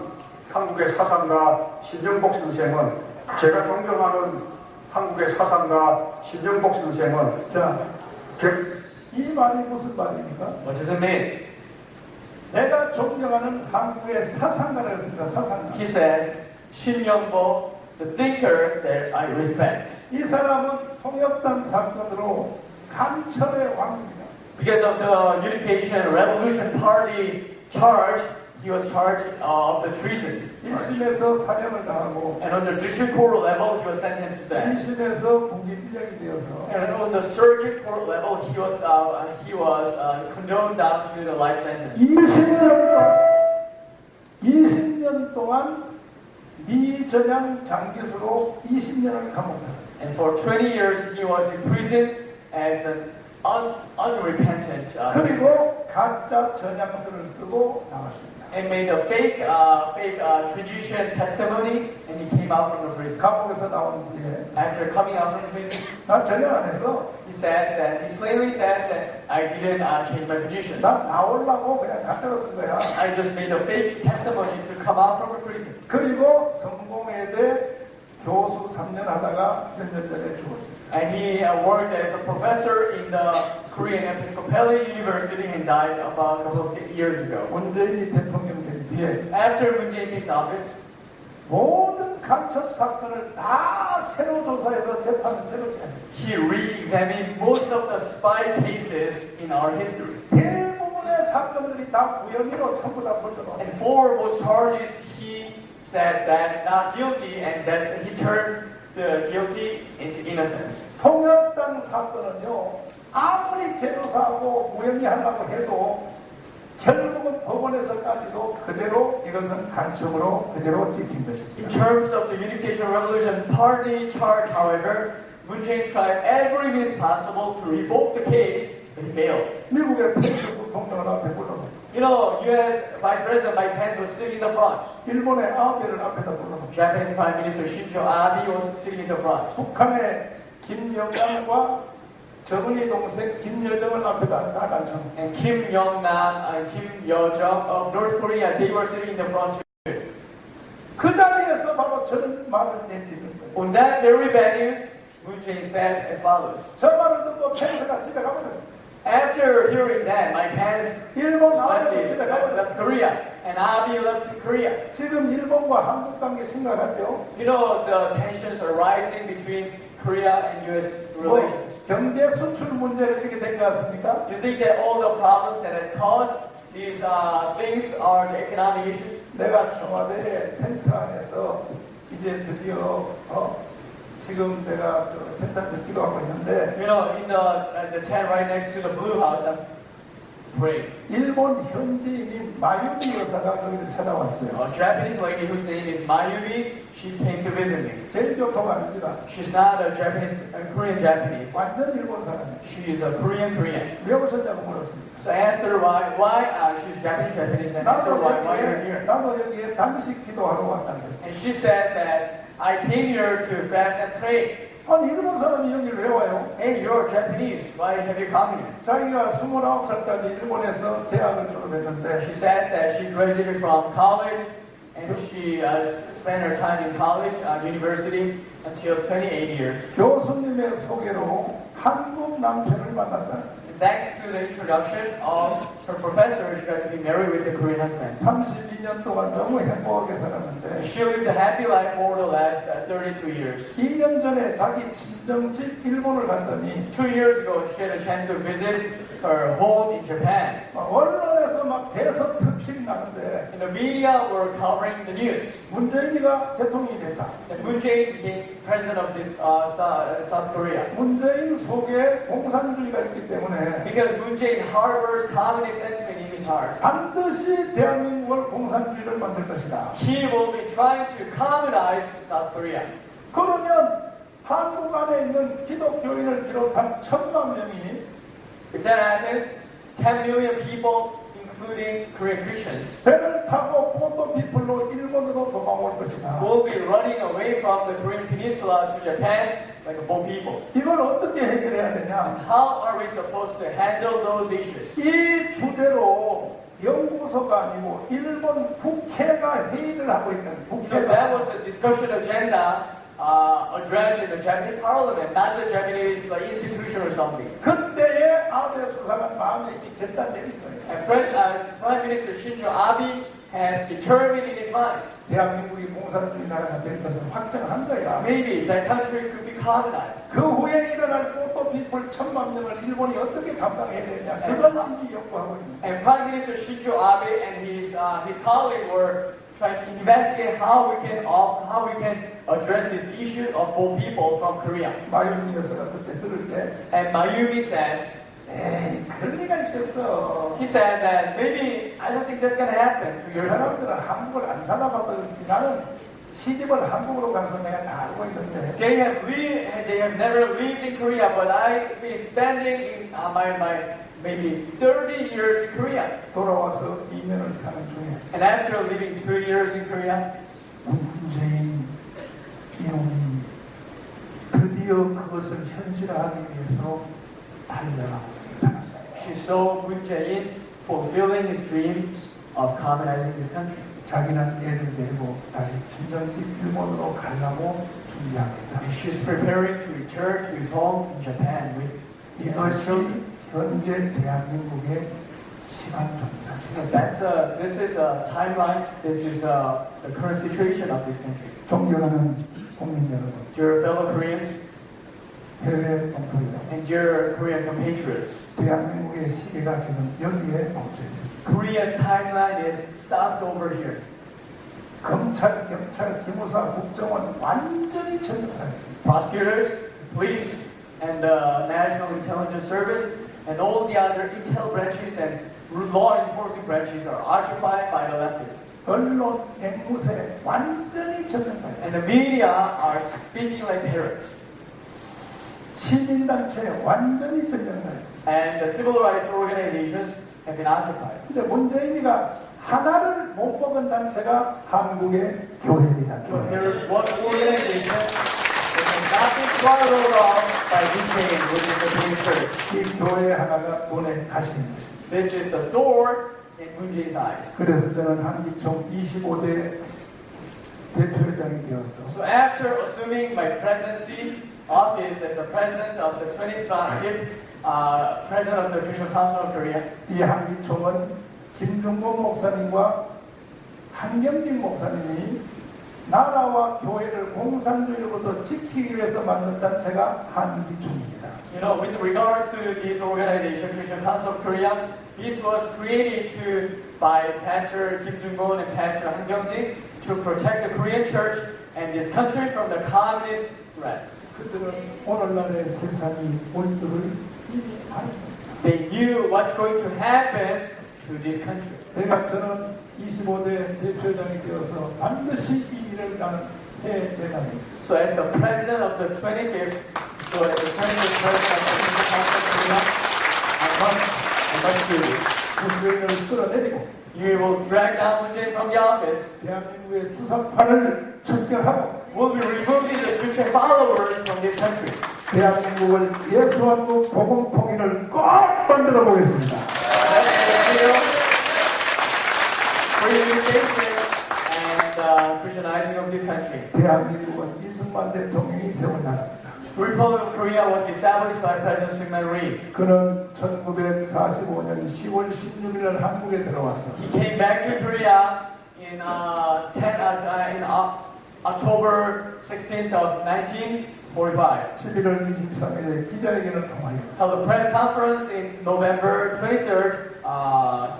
한국의 사상가 신정복 선생은 제가 존경하는 한국의 사상가 신정복 선생은 자, 이 말이 무슨 말입니까? What does it mean? 내가 존경하는 한국의 사상가라고 했습니다. 사상가. He says, Shin Young-bo, the thinker that I respect. 이 사람은 통역당 사건으로 간첩의 왕입니다. Because of the Unification Revolution Party charge, he was charged of the treason. 1심에서 사형을 당하고 And on the district court level, he was sentenced to death. 2심에서 무기징역이 되어서 And on the circuit court level, he was condemned down to the life sentence. 20년 동안 미전향 장기수로 20년을 감옥 살았어요. And for 20 years, he was in prison as an unrepentant 그리고 가짜 전향서를 쓰고 나왔습니다. and made a fake tradition testimony, and he came out from the prison. 감옥에서 나온 뒤에 After coming out from the prison, 나 전향 안 했어. he plainly says that I didn't change my position. 나 나오려고 그냥 가짜로 쓴 거야. I just made a fake testimony to come out from the prison. 그리고 성공회대 교수 3년 하다가 몇 년 전에 죽었어요. And he worked as a professor in the Korean Episcopal University and died about a couple of years ago. 문재인이 대통령 된 뒤에 After Moon Jae takes office, 모든 간첩 사건을 다 새로 조사해서 재판을 새로 시작했어요. he re-examined most of the spy cases in our history. 대부분의 사건들이 다 무혐의로 전부 다 풀려났어요. And for most charges, he said that's not guilty, and that he turned the guilty into innocence. 통역당 사건은요, 아무리 재조사하고 무혐의하려고 해도 결국은 법원에서까지도 그대로 이것은 간첩으로 그대로 찍힌 것입니다. In terms of the Unification Revolution Party charge, however, Moon Jae tried every means possible to revoke the case, but he failed. 미국의 펜스 부통령을 앞에 불러놓고 U.S. Vice President Mike Pence was sitting in the front. 일본의 아베를 앞에다 불러놓고 Japanese Prime Minister Shinzo Abe was sitting in the front. 북한의 김영남과 정은이 동생 김여정을 앞에다 다 앉혀. And Kim Young-nam and Kim Yo-jong of North Korea, they were sitting in the front too. 그 자리에서 바로 저는 말을 내지는 거예요. On that very venue, Moon Jae says as follows. 저 말을 듣고 펜스가 집에 가버렸어요. After hearing that, Mike Pence 일본 아베도 집에 left 가버렸어요. Korea, and Abe left Korea. 지금 일본과 한국 관계 심각하죠. The tensions are rising between Korea and U.S. relations. 경제 수출 문제를 이렇게 된 것 같습니까? You think that all the problems that has caused these things are the economic issues? 내가 청와대 텐트 안에서 이제 드디어 지금 내가 텐트 안에서 기도하고 있는데 In the tent right next to the Blue House, pray. 일본 현지인인 마유미 여사가 거기를 찾아왔어요. A Japanese lady whose name is Mayumi, she came to visit me. 제일 교포가 아닙니다. She's not a Korean Japanese. 완전 일본 사람이에요. She is a Korean. 왜 오셨냐고 물었습니다. So I asked her why she's Japanese, and asked her why you're here. 나도 여기에 단식 기도하러 왔다는 거예요. And she says that I came here to fast and pray. 아니 일본 사람이 여기를 왜 와요? Hey, you're Japanese. Why have you come here? 자기가 29살까지 일본에서 대학을 졸업했는데 She says that she graduated from college and she spent her time in college, university, until 28 years. 교수님의 소개로 한국 남편을 만났다. Thanks to the introduction of her professor, she got to be married with a Korean husband. 32년 동안 너무 행복하게 살았는데 She lived a happy life for the last 32 years. 2년 전에 자기 친정집 일본을 갔더니 2 years ago, she had a chance to visit her home in Japan. 언론에서 막 대선 특필이 나는데 And the media were covering the news. 문재인이가 대통령이 됐다. And Moon Jae became president of this, South Korea. 문재인 속에 공산주의가 있기 때문에 Because Moon Jae harbors communist sentiment in his heart. 반드시 대한민국을 공산주의를 만들 것이다. He will be trying to communize South Korea. 그러면 한국 안에 있는 기독교인을 비롯한 1,000만 명이 If that happens, 10 million people, including Korean Christians, 배를 타고 포도피플로 일본으로 도망올 것이다. will be running away from the Korean Peninsula to Japan like a boat people. 이걸 어떻게 해결해야 되냐? How are we supposed to handle those issues? 이 주제로 연구소가 아니고 일본 국회가 회의를 하고 있는 That 국회가 was the discussion agenda addressed in the Japanese parliament, not the Japanese institution or something. 그때의 아베 수상은 마음에 이미 결단되는 거예요. And Prime Minister Shinzo Abe has determined in his mind, 대한민국이 공산주의 나라가 될 것을 확정한 거야. maybe that country could be colonized. 그 후에 일어날 포도피플 1,000만 명을 일본이 어떻게 감당해야 되냐? 그걸 이미 연구하고 있는 거예요. And Prime Minister Shinzo Abe and his colleague were trying to investigate how we can address this issue of both people from Korea. 마유미 여사가 그때 들을 때 And Mayumi says, 에이 그럴 리가 있겠어. he said that maybe I don't think that's gonna happen 2 그 years ago. 사람들은 한국을 안 살아봐서 그렇지 나는 시집을 한국으로 가서 내가 다 알고 있는데 They have never lived in Korea, but I've been spending in my maybe 30 years in Korea. 돌아와서 2년을 사는 중에 And after living 2 years in Korea, 문재인 이놈이 드디어 그것을 현실화하기 위해서 달려가고 있다. she saw Moon Jae-in fulfilling his dreams of colonizing this country. 자기는 애를 데리고 다시 친정집 일본으로 가려고 준비합니다. And she's preparing to return to his home in Japan with 이것이 현재 대한민국의 시간표입니다. This is a timeline. This is the current situation of this country. 존경하는 국민 여러분, Dear fellow Koreans 해외 동포 여러분, and dear Korean compatriots, 대한민국의 시기가 지금 여기에 멈춰 있습니다. Korea's timeline is stopped over here. 검찰, 경찰, 기무사, 국정원 완전히 전역하였습니다. Prosecutors, police, and the National Intelligence Service, and all the other intel branches and law enforcing branches are occupied by the leftists. 언론, 앵무새 완전히 전역하였습니다. And the media are speaking like parrots. 시민단체 완전히 전역하였습니다. And the civil rights organizations have been occupied. 근데 문재인이가 하나를 못 먹은 단체가 한국의 교회입니다. But there is one organization that has not been swallowed up by Ukraine, which is the Korean Church. 이 교회 하나가 눈에 가시는 것입니다. This is the thorn in Moon Jae-in's eyes. 그래서 저는 한기총 25대 대표회장이 되었어. So after assuming my presidency office as the president of the 25th president of the Christian Council of Korea, 이 한기총은 김중곤 목사님과 한경진 목사님이 나라와 교회를 공산주의로부터 지키기 위해서 만든 단체가 한기총입니다. you know, with regards to this organization, Christian Council of Korea, this was created by Pastor Kim Jung-gon and Pastor Han Kyung-jin to protect the Korean church and this country from the communist threats. 그들은 오늘날의 세상이 올 줄을 이미 알았습니다. They knew what's going to happen to this country. 저는 25대 대표장이 되어서 반드시 이 일을 나는 해내랍니다. So as the president of the 25th, so as the president of the Council of Korea, I must do this. 문재인을 끌어내리고 You will drag down Moon Jae from the office. 대한민국의 주사파를 척결하고 Will be removing the Juche followers from this country. 대한민국을 예수한국 복음 통일을 꼭 만들어 보겠습니다. Reunification and Christianizing of this country. 대한민국은 이승만 대통령이 세운 나라입니다. The Republic of Korea was established by President Syngman Rhee. 그는 1945년 10월 16일 날 한국에 들어와서 He came back to Korea in October 16th of 1945. 11월 23일에 기자회견을 통하여 Held a press conference in November 23rd,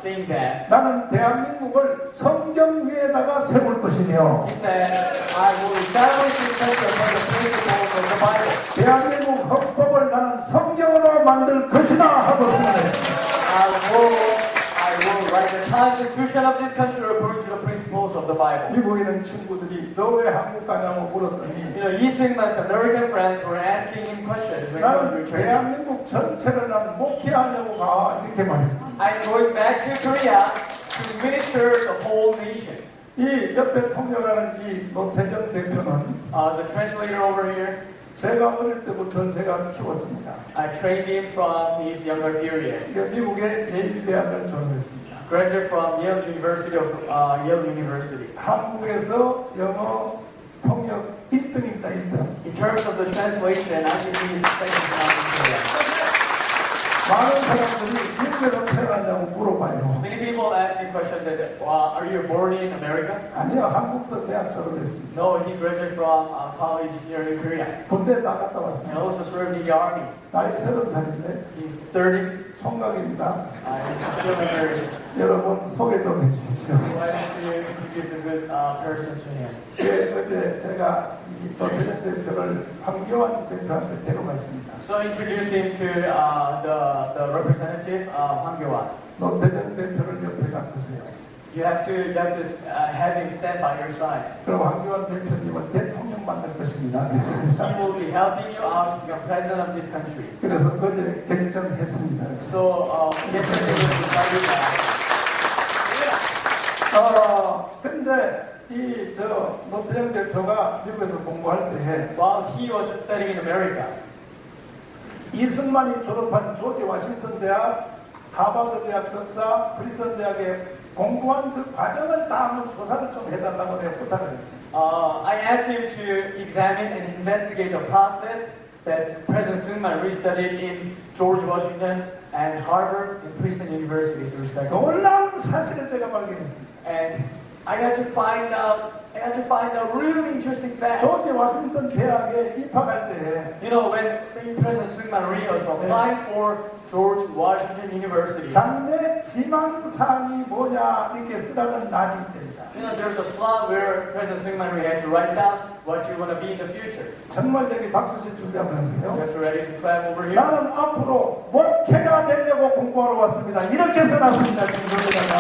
saying that 나는 대한민국을 성경 위에다가 세울 것이며 he said, "I will establish this country upon the principles of the Bible." 대한민국 헌법을 나는 성경으로 만들 것이다 하고 선언했습니다. I will write the constitution of this country according to the principles of the Bible. 미국에 있는 친구들이 너 왜 한국 가냐고 물었더니 You know, Lee Syngman's American friends were asking him questions when he was 나는 returning. 대한민국 전체를 나는 목회하려고 가 이렇게 말했습니다. I'm going back to Korea to minister the whole nation. 이 옆에 통역하는 이 노태정 대표는 The translator over here, 제가 어릴 때부터 제가 키웠습니다. I trained him from his younger period. 미국의 예일 대학을 졸업했습니다. Graduate from Yale University of Yale University. 한국에서 영어 통역 1등입니다. 1등. In terms of the translation, I think he is second to none in Korea. 많은 사람들이 미국에서 태어났냐고 물어봐요. Many people ask me questions that, are you born in America? 아니요, 한국서 대학 졸업했습니다. No, he graduated from college here in Korea. 군대 나갔다 And 왔습니다. also served in the army. 나이 30살인데 He's 30. 총각입니다. He's still married. 여러분 소개 좀 해주십시오. Why don't you introduce a good person to him? 어제 제가 이 노태정 대표를 황교안 대표한테 데려갔습니다. So introduce him to the representative Hwang Kyo-wan. 노태정 대표를 옆에 놔두세요. You have to have him stand by your side. 그럼 황교안 대표님은 대통령 만들 것입니다. He will be helping you out to become president of this country. 그래서 어제 결정했습니다. So yesterday was decided that. 근데 이 노태정 대표가 미국에서 공부할 때 While he was studying in America, 이승만이 졸업한 조지 워싱턴 대학, 하버드 대학 석사, 프리턴 대학에 공부한 그 과정을 다 한번 조사를 좀 해달라고 내가 부탁을 했어요. I asked him to examine and investigate the process that President Syngman Rhee studied in George Washington and Harvard and Princeton universities, respectively. 놀라운 사실을 제가 발견했습니다. And I got to find out really interesting facts. 조지 워싱턴 대학에 입학할 때 You know, when President Syngman Rhee was applying for George Washington University, 장래 지망사항이 뭐냐 이렇게 쓰라는 날이 있답니다. you know, there's a slot where President Syngman Rhee had to write down what you want to be in the future. 정말 여기 박수칠 준비하면 You 하세요. have to ready to clap over here. 나는 앞으로 목회가 되려고 공부하러 왔습니다. 이렇게 써놨습니다. 지금 여기다가.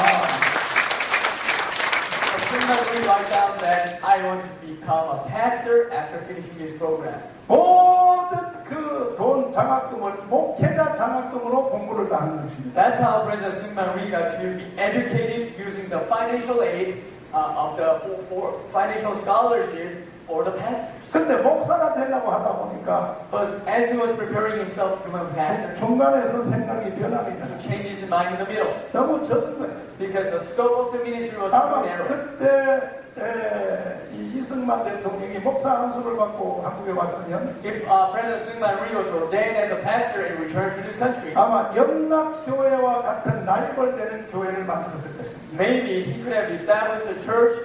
Syngman Rhee write down that I want to become a pastor after finishing this program. 모든 그 돈 장학금을 목회자 장학금으로 공부를 다 하는 것입니다. That's how President Syngman Rhee got to be educated using the financial aid of the for financial scholarship for the pastors. 근데 목사가 되려고 하다 보니까 But as he was preparing himself to become a pastor, 중간에서 생각이 변합니다. he changed his mind in the middle 너무 적은 거예요. because the scope of the ministry was too 아마 narrow. 그때 이 이승만 대통령이 목사 안수를 받고 한국에 왔으면 If President Syngman Rhee was ordained as a pastor and returned to this country, 아마 영락교회와 같은 라이벌되는 교회를 만들었을 것입니다. maybe he could have established a church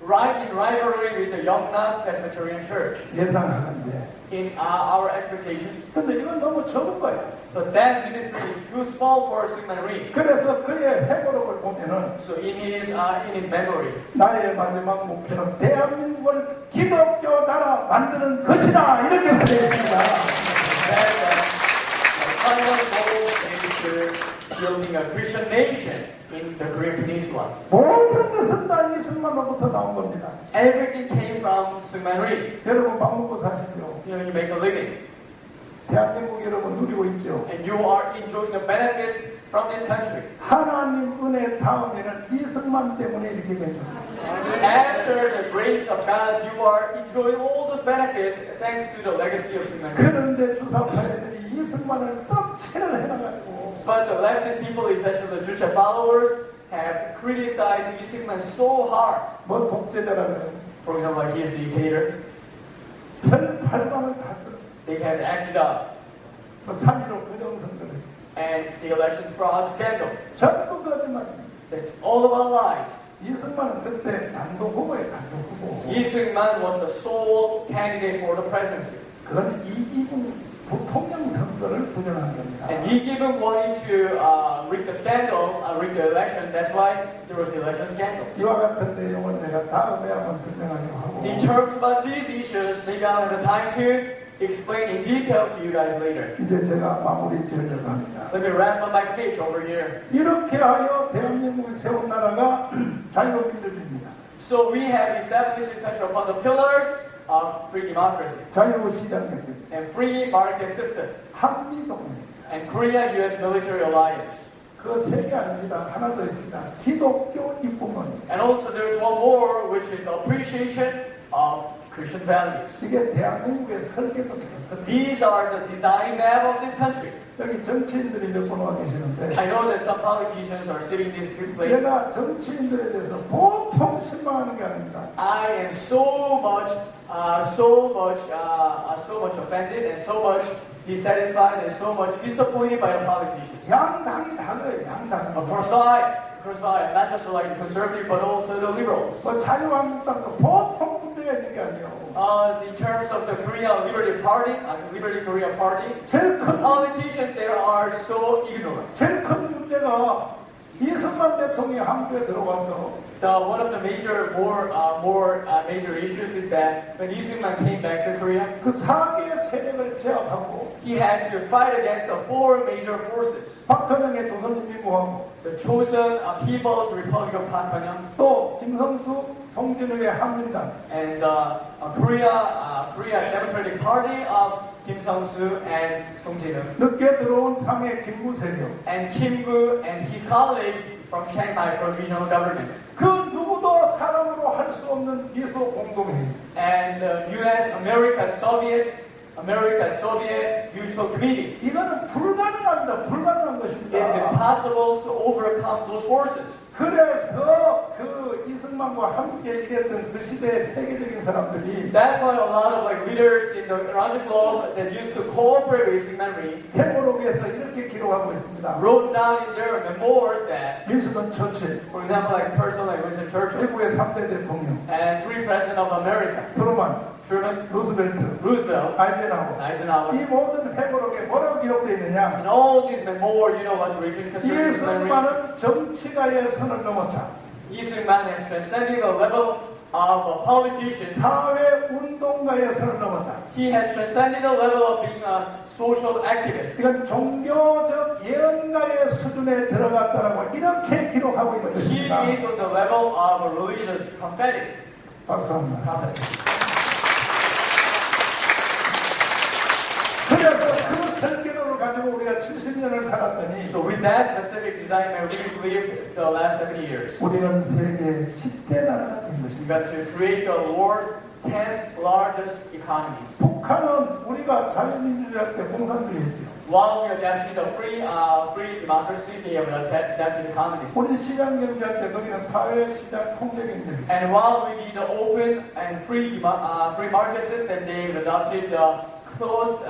right in rivalry with the Yongnak Presbyterian Church. 예상하는데 In our expectation, 근데 이건 너무 적은 거예요. but that ministry is too small for Syngman Rhee. 그래서 그의 회고록을 보면은 So in his memory, 나의 마지막 목표는 대한민국을 기독교 나라 만드는 것이다 이렇게 쓰여 있습니다. that the final goal is to building a Christian nation in the Korean Peninsula. 모든 것은 다 이승만으로부터 나온 겁니다. Everything came from Seungman Rhee. 여러분 밥 먹고 사시죠? You know, you make a living. 대한민국 여러분 누리고 있죠? And you are enjoying the benefits from this country. 하나님 은혜 다음에는 이승만 때문에 이렇게 된 겁니다. After the grace of God, you are enjoying all those benefits thanks to the legacy of Seungman Rhee. 그런데 주사파애들이 이승만을 떡칠을 해놔가지고 But the leftist people, especially the Juche followers, have criticized Lee Seungman so hard. 뭐 독재자라면 For example, like he is a dictator. 별 발망을 다 들어. They have acted up. 뭐 3.15 부정선거를 And the election fraud scandal. 전부 거짓말입니다. It's all about lies. 이승만은 그때 단독 후보에 단독 후보. Lee Seungman was the sole candidate for the presidency. 그건 이기국 부통령 선거를 부정한 겁니다. And Lee Gi-bum wanted to rig the scandal, rig the election. That's why there was the election scandal. 이와 같은 내용은 내가 다음에 한번 설명하려고 하고. In terms about these issues, maybe I'll have the time to explain in detail to you guys later. 이제 제가 마무리 지으려고 합니다. Let me wrap up my speech over here. 이렇게 하여 대한민국이 세운 나라가 자유민주주의입니다. So we have established this country upon the pillars of free democracy 자유시장경제, and free market system 한미동맹. and Korea-U.S. military alliance. 그 세 개 아닙니다. 하나 더 있습니다. 기독교 입국문. And also there's one more, which is the appreciation of Christian values. 이게 대한민국의 설계도입니다. These are the design map of this country. 여기 정치인들이 몇 분 와 계시는데 I know that some politicians are sitting in this place. 내가 정치인들에 대해서 보통 실망하는 게 아닙니다. I am so much offended and so much dissatisfied and so much disappointed by the politicians. 양당이 달라요. 양당. Across side, not just like the conservative, but also the liberals. 뭐 자유한국당도 보통 문제가 있는 게 아니에요. In terms of the Korea Liberty Party, Liberty Korea Party, 제일 큰 politicians there are so ignorant. 제일 큰 문제가 이승만 대통령이 한국에 들어와서 One of the major major issues is that when Lee Seungman came back to Korea, 그 4개의 세력을 제압하고 he had to fight against the four major forces: 박헌영의 조선인민공화국, the chosen People's Republic of Park Han-young, 또 김성수, 송진우의 한민당, and Korea Democratic Party of Kim Sung-soo and Song Jin-woo, 늦게 들어온 상해 김구 세력. and Kim Gu and his colleagues from Shanghai Provisional Government, 그 누구도 사람으로 할 수 없는 미소 공동회의. and U.S. America Soviet Mutual Committee. 이거는 불가능합니다. 불가능한 것입니다. It's impossible to overcome those forces. 그래서 그 이승만과 함께 일했던 그 시대의 세계적인 사람들이 That's why a lot of leaders around the globe that used to cooperate with Seungman Rhee 회고록에서 이렇게 기록하고 있습니다. wrote down in their memoirs that, 윈스턴 처칠, for example, like a person like Winston Churchill 미국의 3대 대통령, and three presidents of America, 트루만, Truman, 루스벨트, Roosevelt, 아이젠하워. Eisenhower, 이 모든 회고록에 뭐라고 기록되어 있느냐? and all these memoirs, you know what's written concerning Seungman Rhee? 이승만은 정치가의 선을 넘었다. Lee Seungman has transcended the level of a politician. 사회운동가의 선을 넘었다. He has transcended the level of being a social activist. 이건 종교적 예언가의 수준에 들어갔다라고 이렇게 기록하고 있는 He 것입니다. is on the level of a religious prophetic 박수합니다. prophecy. 그래서 그 설계도를 가지고 우리가 70년을 살았더니 So with that specific design, we lived the last 70 years. 우리는 세계 10대 나라가 된 We 것입니다. got to create the world's 10th largest economies. 북한은 우리가 자유민주주의 때 공산주의였죠. While we adapted the free democracy, they have adapted economies. 우리 시장경제할 때 거기는 사회시장 통제경제. And while we did the open and free market system, they've adopted the closed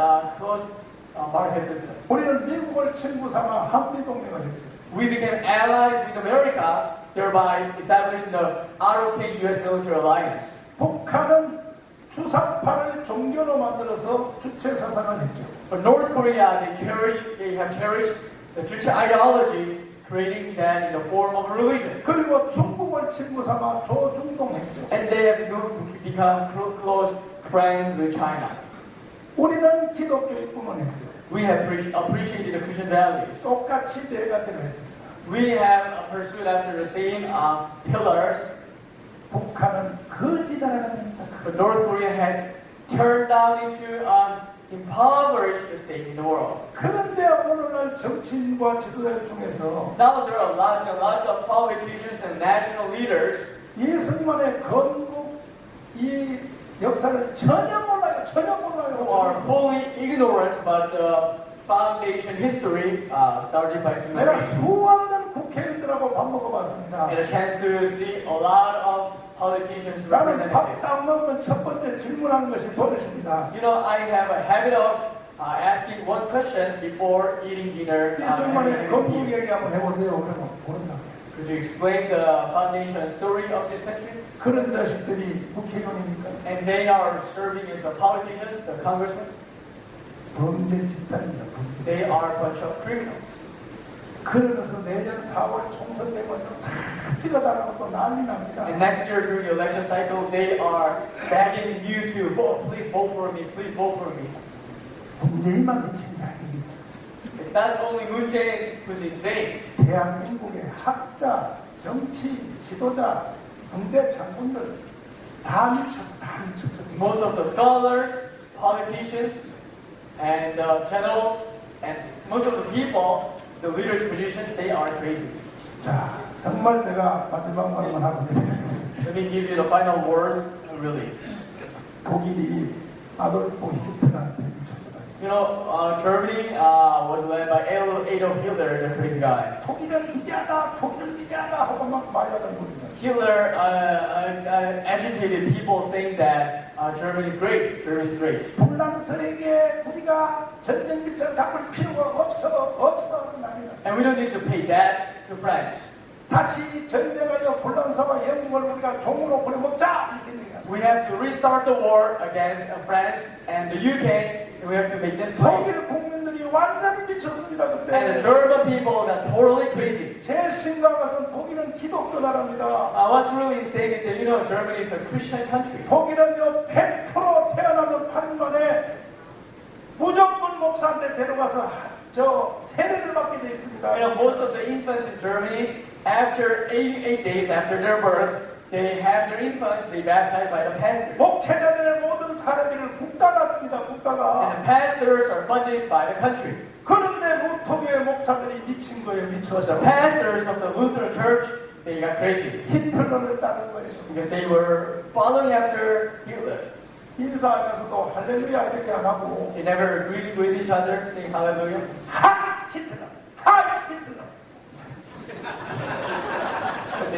market system. 우리는 미국을 친구 삼아 한미동맹을 했죠. We became allies with America, thereby establishing the ROK U.S. military alliance. 북한은 주사파를 종교로 만들어서 주체 사상을 했죠. But North Korea, they have cherished the Juche ideology, creating that in the form of a religion. 그리고 중국을 친구 삼아 조중동했죠. And they have become close friends with China. 우리는 기독교 입국을 했죠. We have appreciated the Christian values. 똑같이 네 가지를 했습니다. We have pursued after the same pillars. 북한은 거지 나라가 됩니다. But North Korea has turned down into impoverished state in the world. 그런데 오늘날 정치인과 지도자들 중에서 Now there are lots and lots of politicians and national leaders 이승만의 건국 이 역사를 전혀 몰라요. who are fully ignorant about the foundation history started by 내가 Simon. 수없는 국회의원들하고 밥 먹어봤습니다. And a chance to see a lot of politicians 나는 representatives. 밥 딱 먹으면 첫 번째 질문하는 것이 버릇입니다. You know, I have a habit of asking one question before eating dinner. 이승만의 건국 얘기 한번 해보세요. 그러면 모른다. Could you explain the foundation story of this country? 그런 자식들이 국회의원입니까? And they are serving as the politicians, the congressmen. 범죄 집단입니다. 범죄. They are a bunch of criminals. 그러면서 내년 4월 총선 되면 다 찍어달라고 또 난리 납니다. And next year during the election cycle, they are begging you to vote. Please vote for me. Please vote for me. 문재인만 미친 게 아닙니다. It's not only Moon Jae-in who's insane. 대한민국의 학자, 정치, 지도자, 군대 장군들 다 미쳐서. Most of the scholars, politicians, and generals, and most of the people, the leadership positions, they are crazy. 자, 정말 내가 마지막 말만 하고 내리겠습니다. Let me give you the final words, really. 독일이 아돌프 히틀러한테 미쳤다. You know, Germany was led by Adolf Hitler, the crazy guy. 독일은 위대하다 하고 막 말하던 분이다. Hitler agitated people saying that Germany is great, Germany is great. 불란서에게 우리가 전쟁 빚을 갚을 필요가 없어 난리났어. And we don't need to pay debts to France. 다시 전쟁하여 불란서와 영국을 우리가 종으로 부려먹자 이렇게 얘기했어. We have to restart the war against France and the UK, and we have to make them slaves. 독일 국민들이 완전히 미쳤습니다 And the 그때. German people got totally crazy. 제일 심각한 것은 독일은 기독교 나라입니다. What's really insane is that, you know, Germany is a Christian country. 독일은요 100% 태어나면 8일 만에 무조건 목사한테 데려가서 저 세례를 받게 돼 있습니다. You know, most of the infants in Germany, after 88 days after their birth, they have their infants be baptized by the pastor. 목회자들의 모든 사례비를 국가가 줍니다. And 국가가. the pastors are funded by the country. 그런데 루터교의 목사들이 미친 거예요. But 미쳐서 the pastors of the Lutheran Church, they got crazy 히틀러를 따른 거예요. because they were following after Hitler. 인사하면서도 할렐루야 이렇게 안 하고 They never greeted with each other, saying hallelujah. 하 히틀러, 하 히틀러. But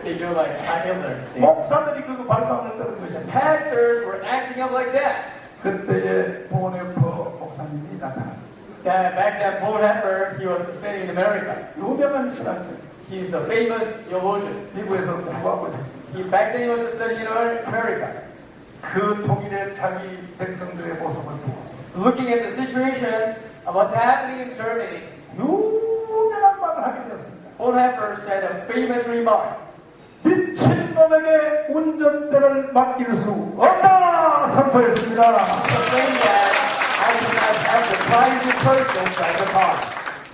they do like Hitler. 목사들이 그거 발광을 떠는 것이. Pastors were acting up like that. 그때의 보네퍼 목사님이 나타났어요. Back then, Bonhoeffer, he was studying in America. 유명한 신학자. He's a famous theologian. 미국에서 공부하고 있었습니다. Back then, he was studying in America. 그 독일의 자기 백성들의 모습을 보고 Looking at the situation of what's happening in Germany, 유명한 말을 하게 되었습니다. Bonhoeffer said a famous remark. 미친놈에게 운전대를 맡길 수 없다 선포했습니다. Saying that I cannot have the private person drive the car.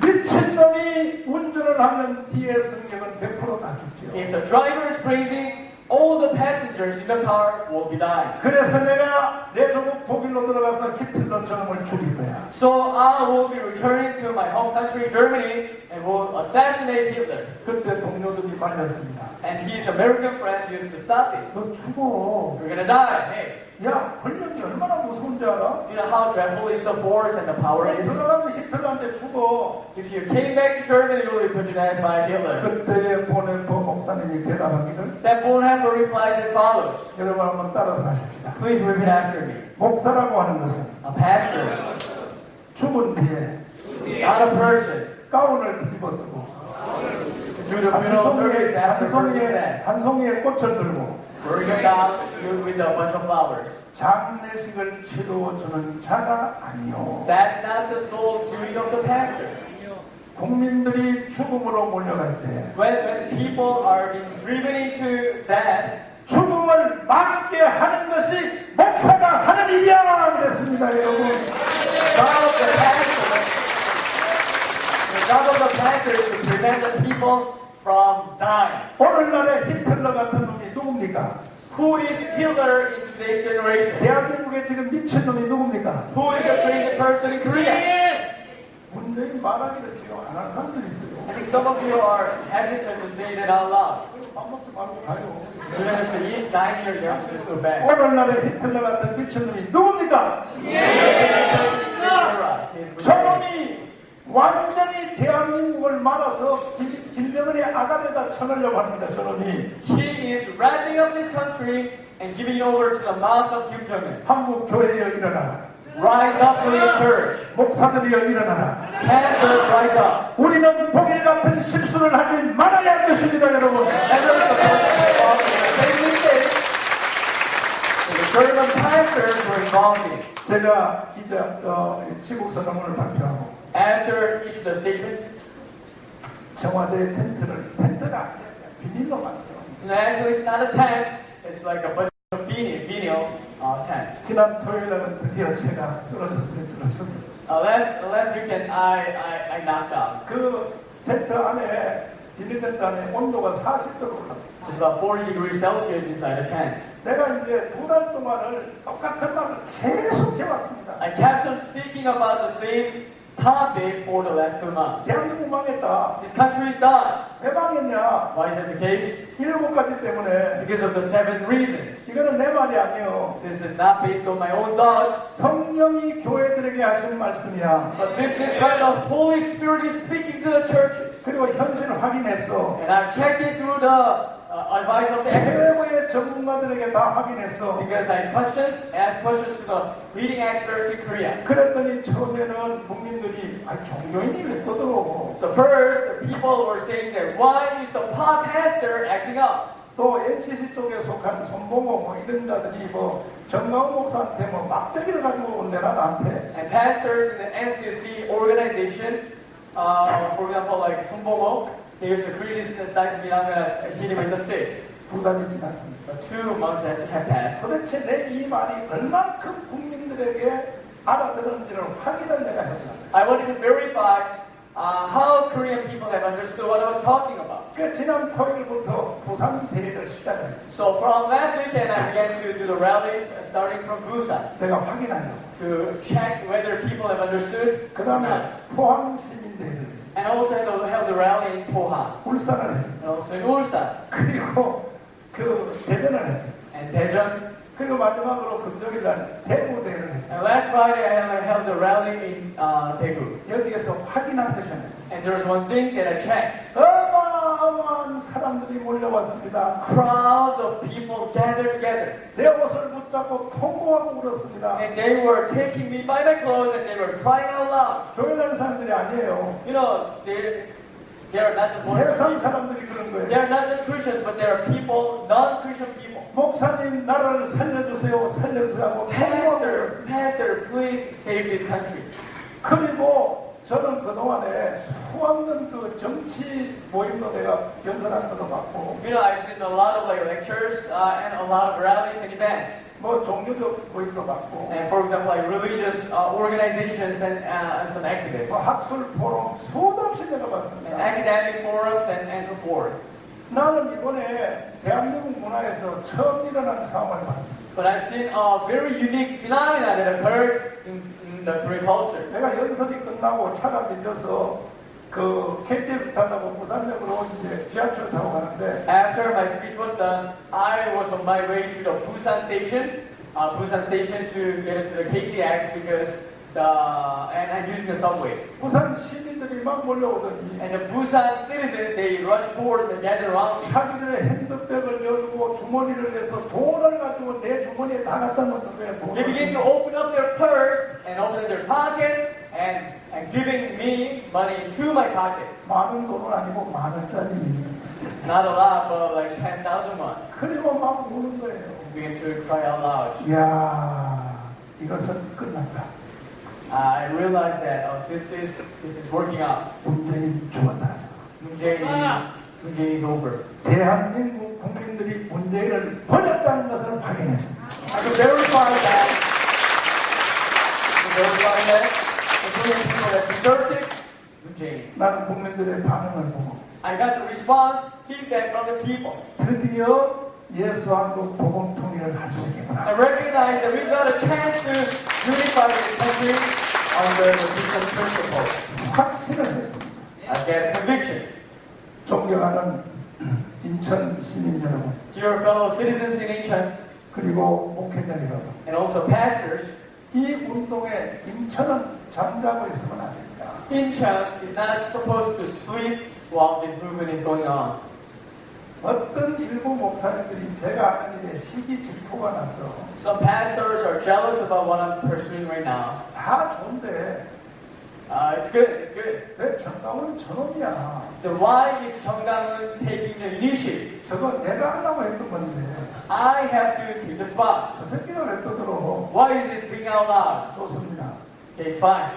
미친놈이 운전을 하면 뒤에 승객은 100% 다 죽지요. If the driver is crazy, all the passengers in the car will be dying. 그래서 내가 내 조국 독일로 들어가서 히틀러 저놈을 죽일 거야. So I will be returning to my home country, Germany, and will assassinate Hitler. 그때 동료들이 말렸습니다. And his American friends used to stop it. 너 죽어. You're gonna die. Hey, 야, 권력이 얼마나 무서운지 알아? you know how dreadful is the force and the power 너 is? 들어가면 히틀러한테 죽어. If you came back to Germany, you will be put to death by Hitler. 그때의 보네퍼 목사님이 대답하기를 Then Bonhoeffer replies as follows. 여러분 한번 따라서 하십시다. Please repeat after me. 목사라고 하는 것은 A pastor, 죽은 뒤에 not a person. 가운을 뒤집어쓰고 Do the funeral service after person's death. 한 송이에 꽃을 들고 Bury him down with a bunch of flowers. 장례식을 치러주는 자가 아니요. That's not the sole duty of the pastor. 국민들이 죽음으로 몰려갈 때 When people are being driven into death, 죽음을 막게 하는 것이 목사가 하는 일이야 그랬습니다 여러분. the pastor tankers to prevent the people from dying. 오늘날의 히틀러 같은 놈이 누굽니까? Who is Hitler in today's generation? 대한민국에 지금 미친놈이 누굽니까? Who is a crazy person in Korea? 문재인 말하기를 지금 안 하는 사람들이 있어요. I think some of you are hesitant to say that out loud. 밥 먹지 말고 가요. You don't have to eat, dine here, you have to just go back. 오늘날의 히틀러 같은 미친놈이 누굽니까? He's 저놈이 완전히 대한민국을 말아서 김정은의 아가리에다 쳐넣으려고 합니다. 저놈이 He is wrapping up this country and giving it over to the mouth of Kim Jong-un. 한국 교회여 일어나라. Rise up, Korean church. 목사들이여 일어나라. Pastors, rise up. 우리는 독일 같은 실수를 하지 말아야 할 것입니다, 여러분. Never supposed to same mistake. The German pastors were involved in it. 제가 시국 서명을 발표하고 After issued the statement, 청와대 텐트가 아니야. 비닐로 만들어. actually it's not a tent, it's like a bunch of vinyl tent. 지난 토요일에는 드디어 제가 쓰러졌어요. Last weekend I knocked out. 그 텐트 안에 비닐 텐트 안에 온도가 40도로 올라갑니다. It's about 40 degrees Celsius inside a tent. 내가 이제 2달 동안을 똑같은 말을 계속 해왔습니다. I kept on speaking about the same topic for the last 2 months. 대한민국 망했다. This country is done. 왜 망했냐? Why is this the case? 7가지 때문에. Because of the 7 reasons. 이거는 내 말이 아니에요. This is not based on my own thoughts. 성령이 교회들에게 하시는 말씀이야. But this is what the Holy Spirit is speaking to the churches. 그리고 현실을 확인했어. And I've checked it through the advice of the experts. 최고의 전문가들에게 다 확인했어. Because I asked questions to the leading experts in Korea. 그랬더니 처음에는 국민들이 종교인이 왜 떠들어? So first, the people were saying that why is the pastor acting up? 또 NCC 쪽에 속한 손봉호 뭐 이런 자들이 뭐 전광훈 목사한테 뭐 막대기를 가지고 온대나 나한테. And pastors in the NCC organization, for example, like Songbongo, he used to criticize me and hit him in the stick. 2달이 지났습니다. But 2 months have passed. 도대체 내 이 말이 얼만큼 국민들에게 알아들었는지를 확인을 내가 했습니다. I wanted to verify how Korean people have understood what I was talking about. 그 지난 토요일부터 부산 대회를 시작했습니다. So from last weekend, I began to do the rallies starting from Busan 내가 확인하려고. to check whether people have understood 그 or 다음에 not. 포항 시민대회를 했습니다. And also held the rally in Pohang, 울산을 했습니다. and also in Ulsan, 그리고 그 대전을 했습니다. and Daejeon. 그리고 마지막으로 금요일 날 대구 대회를 했습니다. And last Friday, I held the rally in Daegu. 여기에서 확인한 것이 하나 있습니다. And there was one thing that I checked. 어마어마한 사람들이 몰려왔습니다. Crowds of people gathered together. 내 옷을 붙잡고 통곡하고 울었습니다. And they were taking me by my clothes and they were crying out loud. 교회다니는 사람들이 아니에요. You know, they are not just 세상 one. 사람들이 그런 They 거예요. are not just Christians, but they are people, non-Christian people. 목사님 나라를 살려주세요, 살려주세요 하고 Pastor, please save this country. 그리고 저는 그동안에 수없는 그 정치 모임도 내가 연설한서도 받고 You know, I've seen a lot of like lectures and a lot of rallies and events. 뭐 종교적 모임도 받고 And for example, like religious organizations and some activists. 뭐 학술 포럼 수도 없이 내가 And 봤습니다. academic forums and so forth. 나는 이번에 대한민국 문화에서 처음 일어난 상황을 봤습니다. But I've seen a very unique phenomenon that occurred in the Korean culture. 내가 연설이 끝나고 차가 밀려서 그 KTX 타려고 부산역으로 이제 지하철 타고 가는데 After my speech was done, I was on my way to the Busan station to get into the KTX because and I'm using the subway. 부산 시민들이 막 몰려오더니 And the Busan citizens, they rushed toward and gathered around me. 자기들의 핸드백을 열고 주머니를 내서 돈을 가지고 내 주머니에 다 갖다 놓는 거예요. They began to open up their purse and open their pocket and giving me money into my pocket. 많은 돈은 아니고 만 원짜리. Not a lot, but like 10,000 won. 그리고 막 우는 거예요. Began to cry out loud. 이야, 이것은 끝났다. I realized that this is working out. 문재인 죽었다. 문재인 is over. 대한민국 국민들이 문재인을 버렸다는 것을 확인했습니다. I can verify that. The Korean people that deserted Moon-jae. 나는 국민들의 반응을 보고 I got the response, feedback from the people. 드디어 예수 한국 복음 통일을 할 수 있겠구나. I recognize that we've got a chance to unify the country under the Christian principles. 확신을 했습니다. I get a conviction. 존경하는 인천 시민 여러분, Dear fellow citizens in Incheon, 그리고 목회자 여러분, and also pastors, 이 운동에 인천은 잠자고 있으면 안 됩니다. Incheon is not supposed to sleep while this movement is going on. 어떤 일부 목사님들이 제가 하는 일에 시기 질투가 나서 Some pastors are jealous about what I'm pursuing right now. 다 좋은데 It's good, it's good. 왜 정강훈은 저놈이야? Then why is 정강훈 taking the initiative? 저거 내가 하려고 했던 건데 I have to take the spot. 저 새끼가 왜 떠들어? Why is he speaking out loud? 좋습니다. Okay, it's fine.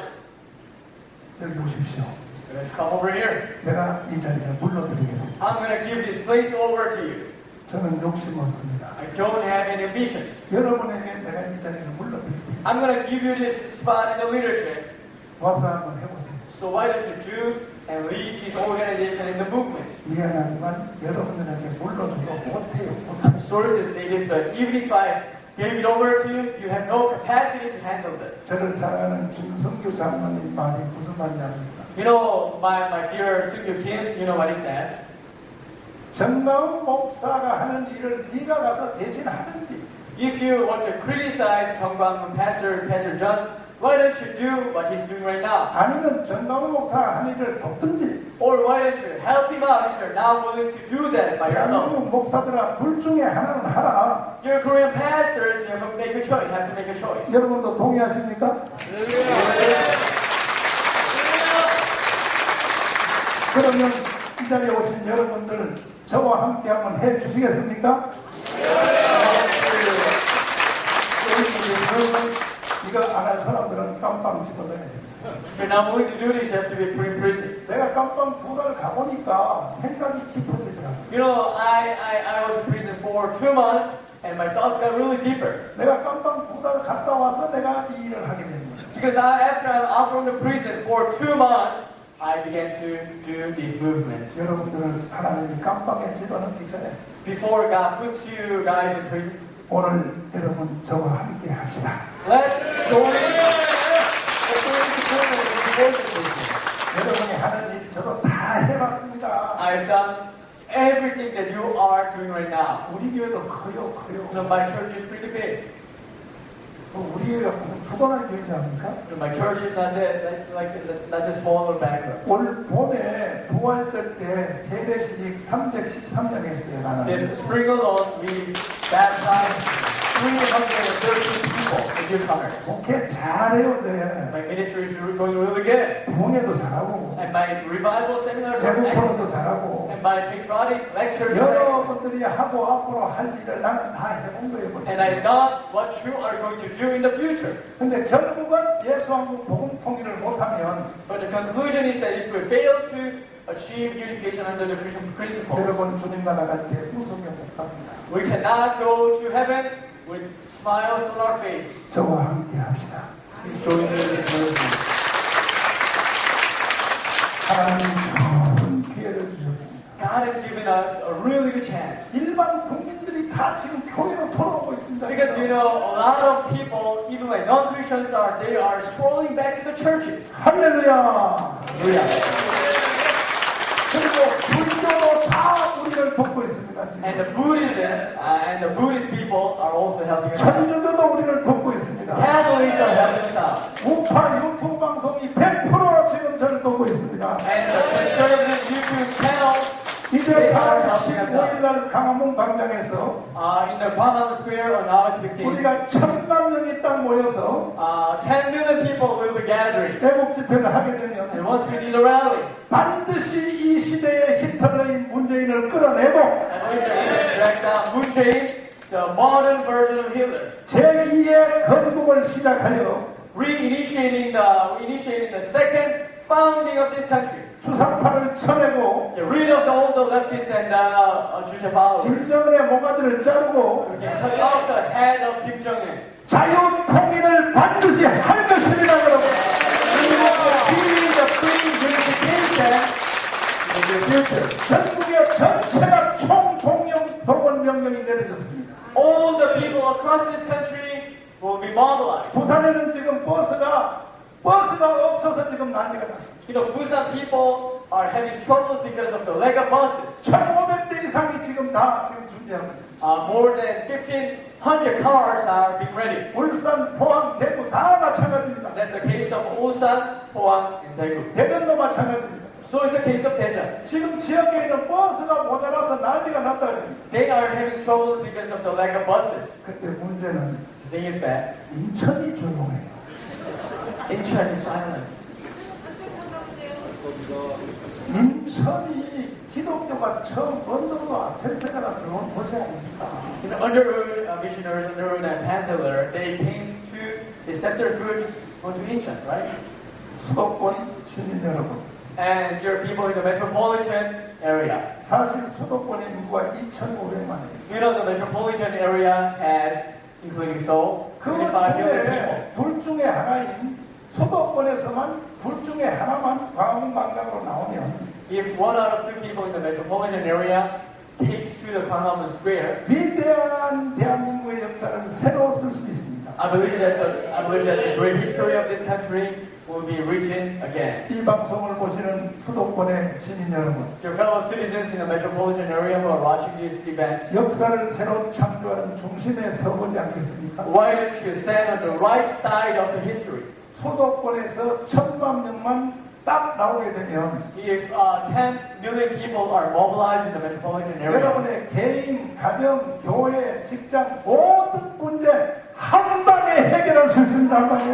여기 오십시오. Let's come over here. 내가 이 자리에 물러드리겠습니다. I'm going to give this place over to you. 저는 욕심 없습니다. I don't have any ambitions. 여러분에게 내가 이 자리를 물러드립니다. I'm going to give you this spot in the leadership. 와서 한번 해보세요. So why don't you do and lead this organization in the movement? 미안하지만 여러분들에게 물러줘도 못해요. I'm sorry to say this, but even if I gave it over to you, you have no capacity to handle this. 저를 사랑하는 김성규 장로님 말이 무슨 말인지 압니까? You know, my dear Sungyu Kim, you know what he says? 정강훈 목사가 하는 일을 네가 가서 대신 하든지 If you want to criticize 정광훈 Pastor John, why don't you do what he's doing right now? 아니면 정강훈 목사가 하는 일을 돕든지 Or why don't you help him out if you're not willing to do that by yourself? 대한민국 목사들아 둘 중에 하나는 하라. You're Korean pastors, you have to make a choice. You have to make a choice. 여러분도 동의하십니까? 그러면 이 자리에 오신 여러분들 저와 함께 한번 해 주시겠습니까? 이거 안 할 사람들은 깜빵 집어넣어야 됩니다. If you're not willing to do this, you have to be put in prison. 내가 깜빵 2달 가보니까 생각이 깊어지더라고요. You know, I was in prison for 2 months, and my thoughts got really deeper. 내가 깜빵 2달 갔다 와서 내가 이 일을 하게 된 거예요. Because after I'm out from the prison for 2 months, I began to do these movements. 여러분들을 하나님이 깜빵에 집어넣기 전에 Before God puts you guys in prison, 오늘 여러분 저와 함께 합시다. let's join the prison. 여러분이 하는 일 저도 다 해봤습니다. I've done everything that you are doing right now. 우리 교회도 커요. You know, my church is pretty big. 우리 교회가 무슨 부동한 교회지 않습니까? My church is not the smaller background. 올 봄에 부활절 때 세례식 313명 했어요. 나는. This sprinkled on, we baptized 330 people in newcomers. 목회 잘해요, 저. My ministry is going really good. 봉해도 잘하고, And my revival seminars are 대부분도 excellent. 잘하고, And my patriotic lectures are excellent. 여러분들이 하고 앞으로 할 일을 나는 다 해본 거예요. And I've done what you are going to do in the future. 근데 결국은 예수 한국 복음 통일을 못하면 But the conclusion is that if we fail to achieve unification under the Christian principles, 여러분 주님 나라 갈 때 무섭게 못 갑니다. we cannot go to heaven with smiles on our face. 저와 함께 합시다. Please join me in this movement. 하나님 좋은 기회를 주셨습니다. God has given us a really good chance. 일반 국민들이 다 지금 교회로 돌아오고 있습니다. Because you know, a lot of people, even like non-Christians they are strolling back to the churches. 할렐루야. Hallelujah. 그리고 불교도 다 우리를 돕고 있습니다. And 지금. the Buddhist people are also helping us out. 천주교도 우리를 돕고 있습니다. Catholics are helping us out. 우파 유튜브 방송이 100% 지금 저를 돕고 있습니다. And the conservative YouTube channels, 이제 they are 8월 helping us out. 15일 강화문 광장에서 In the Gwanghwamun Square on August 15th, 우리가 1,000만 명이 딱 모여서 10 million people will be gathering. 애국 집회를 하게 되면 And once we do the rally, 반드시 이 시대의 히틀러인 문재인을 끌어내고 and we're going to drag down Moon-jae, the modern version of Hitler, 제2의 건국을 시작하여 initiating the second founding of this country. 주상파를 쳐내고 Get rid of all the leftists and Juche followers. 김정은의 모가지를 자르고 We can cut off the head of Kim Jong-un. 자유통일을 반드시 할 것입니다, 여러분. We will achieve the free unification 전국의 전체가 총동원 명령이 내려졌습니다. All the people across this country will be mobilized. 부산에는 지금 버스가 없어서 지금 난리가 났습니다. You know, Busan people are having trouble because of the lack of buses. 1,500대 이상이 지금 준비하고 있습니다. More than 1,500 cars are being ready. 울산, 포항, 대구 다 마찬가지입니다. That's the case of Ulsan, Pohang, and Daegu. 대전도 마찬가지입니다. So it's the case of Daejeon. 지금 지역에 있는 버스가 모자라서 난리가 났다 그럽니다. They are having trouble because of the lack of buses. 그때 문제는 The thing is that 인천이 조용해요. Incheon is silent. 인천이 기독교가 처음 언더로 펜세가라 들어온 곳이 아닙니까? You know, Underwood missionaries, Underwood and Panzeler, they stepped their foot onto Incheon, right? 수도권 시민 여러분, And there are people in the metropolitan area. 사실 수도권의 인구가 2,500만이에요. You know, the metropolitan area has, including Seoul, 그 25 million people. 중에 둘 중에 하나인 수도권에서만 둘 중에 하나만 광화문광장으로 나오면 If one out of two people in the metropolitan area takes to the Gwanghwamun Square, 위대한 대한민국의 역사를 새로 쓸 수 있습니다. I believe that the great history of this country will be written again. 이 방송을 보시는 수도권의 시민 여러분, Your fellow citizens in the metropolitan area who are watching this event, 역사를 새로 창조하는 중심에 서보지 않겠습니까? why don't you stand on the right side of the history? 수도권에서 1,000만 명만 딱 나오게 되면 If 10 million people are mobilized in the metropolitan area, 여러분의 개인, 가정, 교회, 직장 모든 문제 한 방에 해결할 수 있습니다. 한 방에.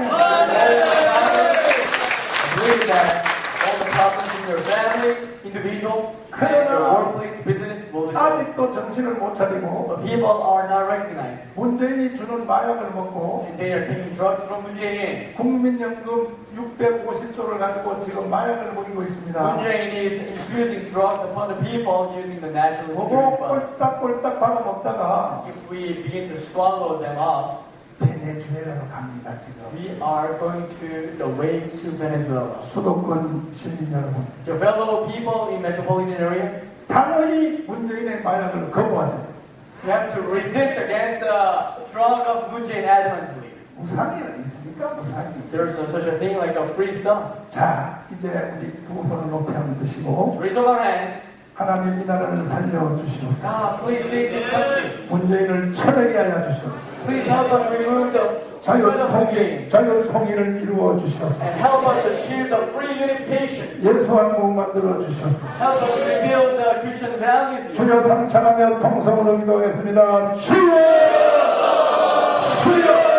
I believe that all the problems in your family, individual, and your workplace, business will be solved. 아직도 정신을 못 차리고 But people are not recognizing. 문재인이 주는 마약을 먹고 And they are taking drugs from Moon Jae-in. 국민연금 650조를 가지고 지금 마약을 먹이고 있습니다. Moon Jae-in is infusing drugs upon the people using the National 그거 Security Fund. 꼴딱꼴딱 받아 먹다가 If we begin to swallow them up, 베네수엘라로 갑니다. 지금 we are going to the way to Venezuela. 수도권 시민 여러분, Your fellow people in metropolitan area, 단호히 문재인의 마약을 거부하세요. you have to resist against the drug of Moon Jae-in adamantly. 우상이 어디 있습니까? 우상이. There is no such a thing like a free stuff. 자, 이제 우리 두 손을 높이 한번 드시고 Raise up our hands. 하나님 이 나라를 살려주시옵소서. God, please save this country. 문재인을 철회하게 하여 주시옵소서. Please help us remove the threat of Moon Jae-in. 자유통일을 이루어 주시옵소서. And help us achieve the free unification. 예수 한국 만들어 주시옵소서. Help us rebuild the Christian values. 주여 삼창하며 통성으로 기도하겠습니다. 주여! 주여!